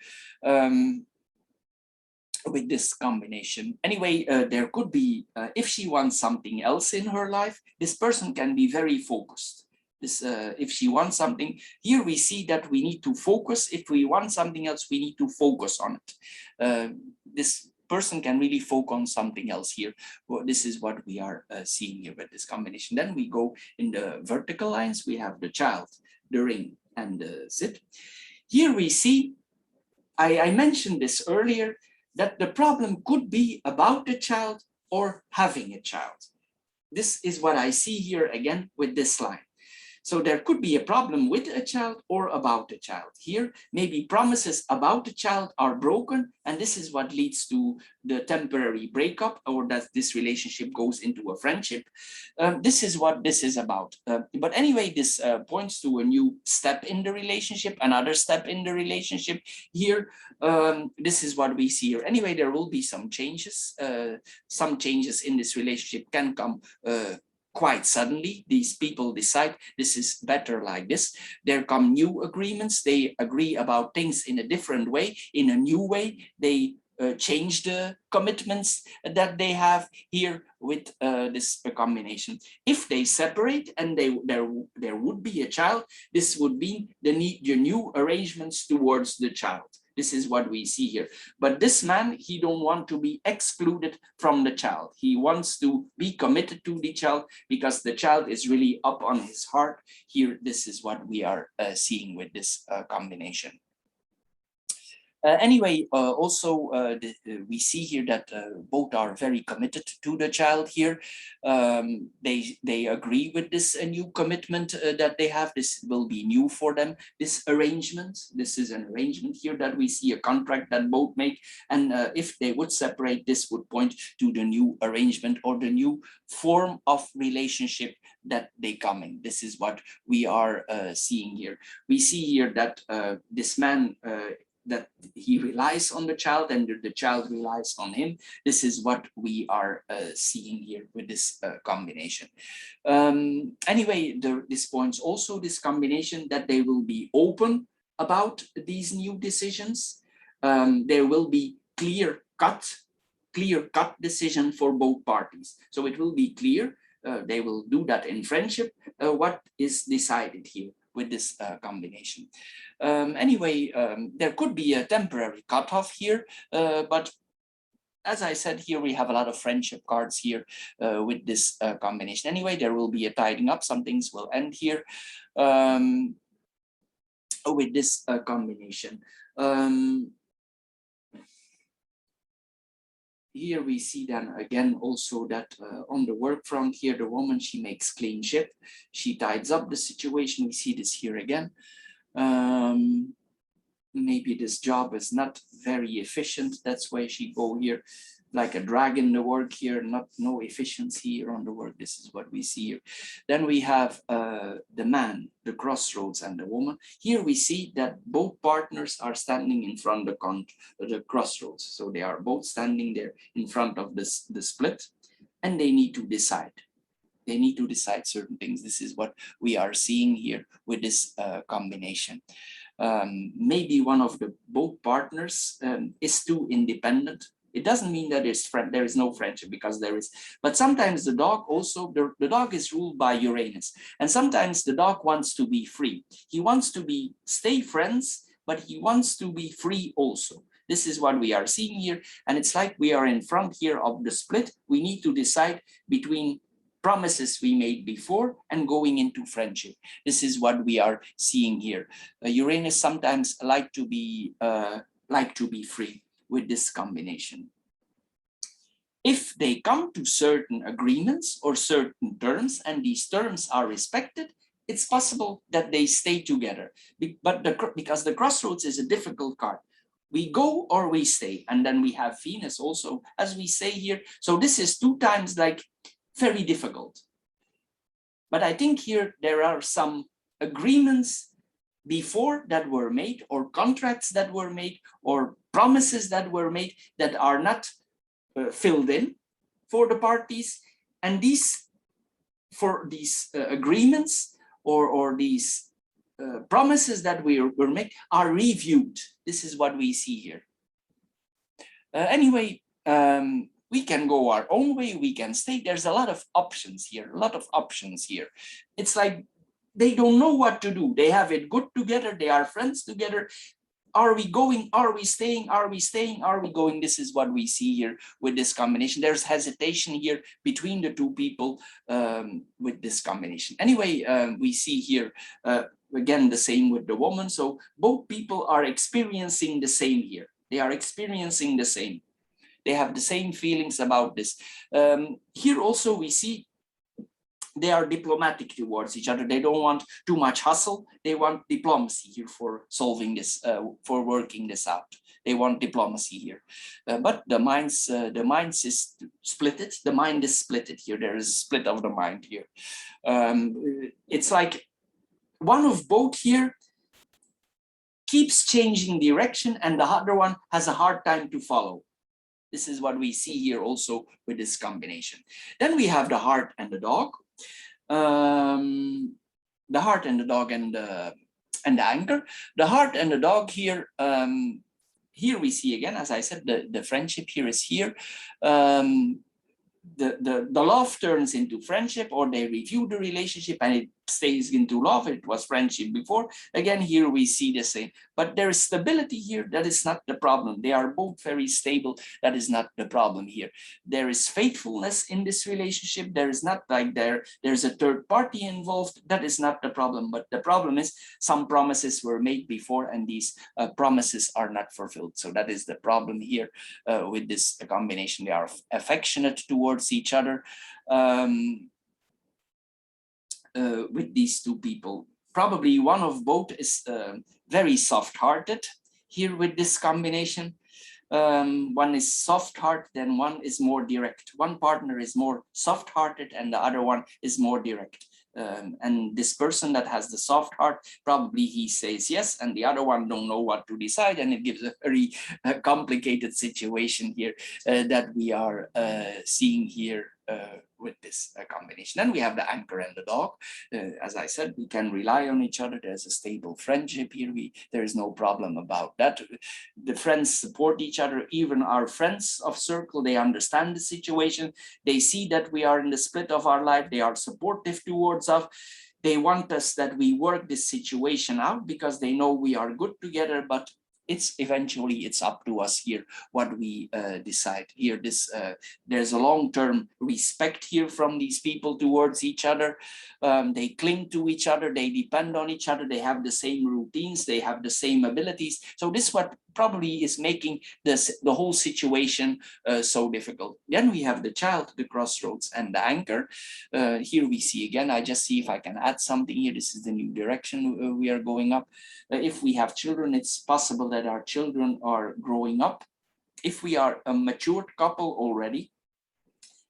With this combination. Anyway, there could be, if she wants something else in her life, this person can be very focused. If she wants something, here we see that we need to focus. If we want something else, we need to focus on it. This person can really focus on something else here. Well, this is what we are seeing here with this combination. Then we go in the vertical lines. We have the child, the ring, and the zit. Here we see, I mentioned this earlier, that the problem could be about the child or having a child. This is what I see here again with this line. So there could be a problem with a child or about a child. Here, maybe promises about the child are broken, and this is what leads to the temporary breakup, or that this relationship goes into a friendship. This is what this is about. But anyway, this points to a new step in the relationship, another step in the relationship. Here, this is what we see here. Anyway, there will be some changes. Some changes in this relationship can come quite suddenly. These people decide this is better like this. There come new agreements. They agree about things in a different way, in a new way. They change the commitments that they have here with this combination. If they separate and there would be a child, this would be the new arrangements towards the child. This is what we see here. But this man, he don't want to be excluded from the child. He wants to be committed to the child because the child is really up on his heart. Here, this is what we are seeing with this combination. Anyway, also we see here that both are very committed to the child here. They agree with this new commitment that they have. This will be new for them. This arrangement, this is an arrangement here that we see, a contract that both make. And if they would separate, this would point to the new arrangement or the new form of relationship that they come in. This is what we are seeing here. We see here that this man that he relies on the child and the child relies on him. This is what we are seeing here with this combination. Anyway, this points also this combination that they will be open about these new decisions. There will be clear cut decision for both parties. So it will be clear. They will do that in friendship. What is decided here with this combination. Anyway, there could be a temporary cutoff here, but as I said, here we have a lot of friendship cards here with this combination. Anyway, there will be a tidying up. Some things will end here. with this combination. Here we see then again also that on the work front here, the woman, she makes clean ship. She tides up the situation. We see this here again. Maybe this job is not very efficient. That's why she go here like a drag in the work here, no efficiency here on the work. This is what we see here. Then we have the man, the crossroads, and the woman. Here we see that both partners are standing in front of the crossroads. So they are both standing there in front of the split, and they need to decide. They need to decide certain things. This is what we are seeing here with this combination. Maybe one of the both partners is too independent. It doesn't mean that there is no friendship, because there is, but sometimes the dog also, the dog is ruled by Uranus, and sometimes the dog wants to be free. He wants to stay friends, but he wants to be free also. This is what we are seeing here, and it's like we are in front here of the split. We need to decide between promises we made before and going into friendship. This is what we are seeing here. Uranus sometimes like to be free with this combination. If they come to certain agreements or certain terms, and these terms are respected, it's possible that they stay together. But because the crossroads is a difficult card. We go or we stay, and then we have Venus also, as we say here. So this is 2 times like very difficult. But I think here there are some agreements before that were made, or contracts that were made, or promises that were made that are not filled in for the parties, and these agreements or these promises that were made are reviewed. This is what we see here. Anyway, we can go our own way, we can stay. There's a lot of options here, It's like they don't know what to do. They have it good together, they are friends together. Are we going? Are we staying? Are we staying? Are we going? This is what we see here with this combination. There's hesitation here between the 2 people with this combination. Anyway, we see here again the same with the woman. So both people are experiencing the same here. They are experiencing the same. They have the same feelings about this. Here also we see they are diplomatic towards each other. They don't want too much hustle. They want diplomacy here for solving this, for working this out. They want diplomacy here. But the mind is splitted. The mind is splitted here. There is a split of the mind here. It's like one of both here keeps changing direction, and the other one has a hard time to follow. This is what we see here also with this combination. Then we have the heart and the dog. The heart and the dog and the anchor. The heart and the dog here, here we see again, as I said, the friendship here is here. The love turns into friendship, or they review the relationship and it stays into love. It was friendship before. Again, here we see the same, but there is stability here. That is not the problem. They are both very stable. That is not the problem here. There is faithfulness in this relationship. There is not like there's a third party involved. That is not the problem. But the problem is some promises were made before, and these promises are not fulfilled. So that is the problem here with this combination. They are affectionate towards each other. With these 2 people, probably one of both is very soft-hearted here with this combination. One is soft-hearted, then one is more direct. One partner is more soft-hearted and the other one is more direct. And this person that has the soft heart, probably he says yes, and the other one don't know what to decide, and it gives a very complicated situation here that we are seeing here with this combination. Then we have the anchor and the dog. As I said, we can rely on each other. There's a stable friendship here. There is no problem about that. The friends support each other. Even our friends of circle, they understand the situation. They see that we are in the split of our life. They are supportive towards us. They want us that we work this situation out because they know we are good together, but it's eventually it's up to us here what we decide here. There's a long-term respect here from these people towards each other. They cling to each other, they depend on each other, they have the same routines, they have the same abilities. So this is what probably is making the whole situation so difficult. Then we have the child, the crossroads, and the anchor. Here we see again, I just see if I can add something here. This is the new direction we are going up. If we have children, it's possible that our children are growing up. If we are a matured couple already,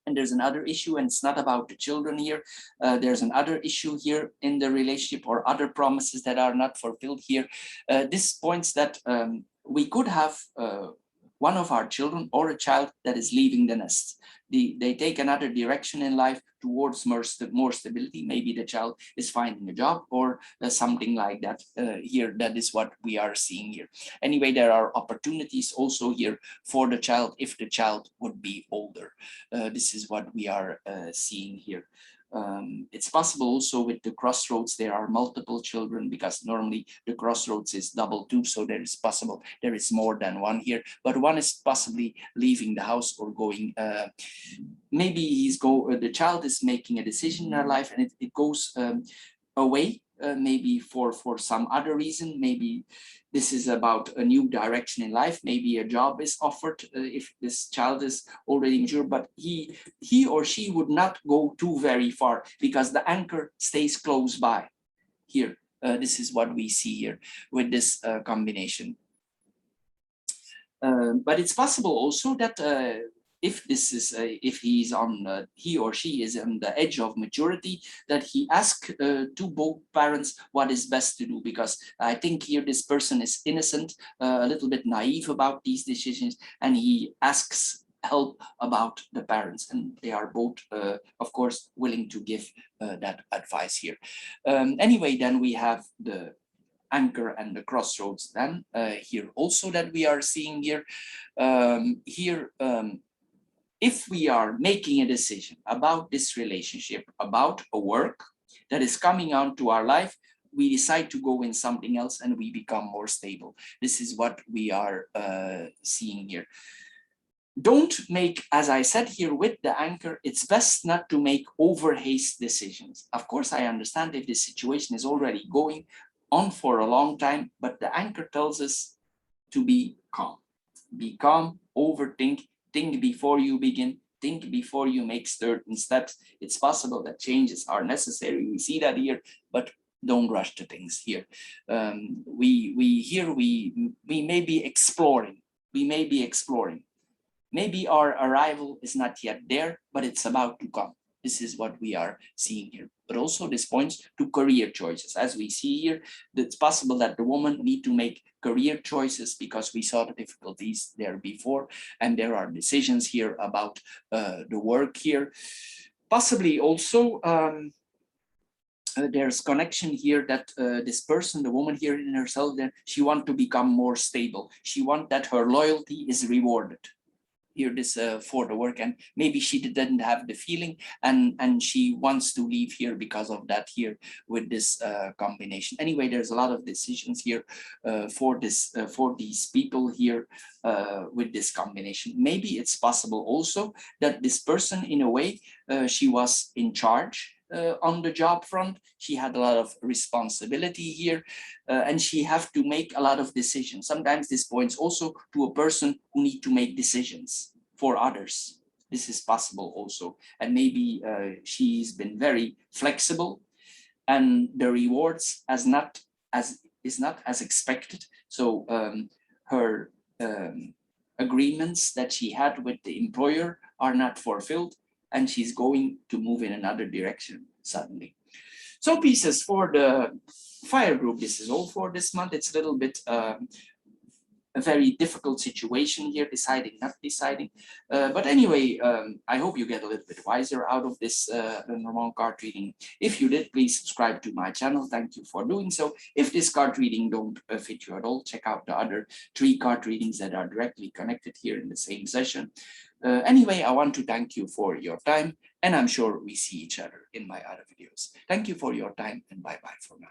and there's another issue, and it's not about the children here. There's another issue here in the relationship, or other promises that are not fulfilled here. This points that we could have one of our children or a child that is leaving the nest. They take another direction in life towards more stability. Maybe the child is finding a job or something like that here. That is what we are seeing here. Anyway, there are opportunities also here for the child if the child would be older. This is what we are seeing here. It's possible also with the crossroads, there are multiple children, because normally the crossroads is double 2, so there is possible there is more than one here, but one is possibly leaving the house or going, maybe the child is making a decision in their life, and it goes away, maybe for some other reason. Maybe this is about a new direction in life. Maybe a job is offered if this child is already mature, but he or she would not go too very far because the anchor stays close by here. This is what we see here with this combination. But it's possible also that if he or she is on the edge of maturity, that he asks to both parents what is best to do, because I think here this person is innocent, a little bit naive about these decisions, and he asks help about the parents, and they are both of course willing to give that advice here. Anyway, then we have the anchor and the crossroads then here also that we are seeing here. If we are making a decision about this relationship, about a work that is coming onto our life, we decide to go in something else and we become more stable. This is what we are seeing here. Don't make, as I said here with the anchor, it's best not to make over haste decisions. Of course, I understand if the situation is already going on for a long time, but the anchor tells us to be calm. Be calm, overthink, think before you begin, think before you make certain steps. It's possible that changes are necessary. We see that here, but don't rush to things here. We may be exploring. We may be exploring. Maybe our arrival is not yet there, but it's about to come. This is what we are seeing here. But also this points to career choices. As we see here, it's possible that the woman need to make career choices because we saw the difficulties there before, and there are decisions here about the work here. Possibly also there's connection here that this person, the woman here in herself, that she wants to become more stable. She wants that her loyalty is rewarded. Here this for the work, and maybe she didn't have the feeling, and she wants to leave here because of that here with this combination. Anyway, there's a lot of decisions here for these people here with this combination. Maybe it's possible also that this person, in a way, she was in charge on the job front. She had a lot of responsibility here, and she have to make a lot of decisions. Sometimes this points also to a person who need to make decisions for others. This is possible also, and maybe she's been very flexible, and the rewards is not as expected. So her agreements that she had with the employer are not fulfilled, and she's going to move in another direction suddenly. So Pisces, for the fire group, this is all for this month. It's a little bit a very difficult situation here, deciding, not deciding. But anyway, I hope you get a little bit wiser out of this Lenormand card reading. If you did, please subscribe to my channel. Thank you for doing so. If this card reading don't fit you at all, check out the other 3 card readings that are directly connected here in the same session. Anyway, I want to thank you for your time, and I'm sure we see each other in my other videos. Thank you for your time, and bye-bye for now.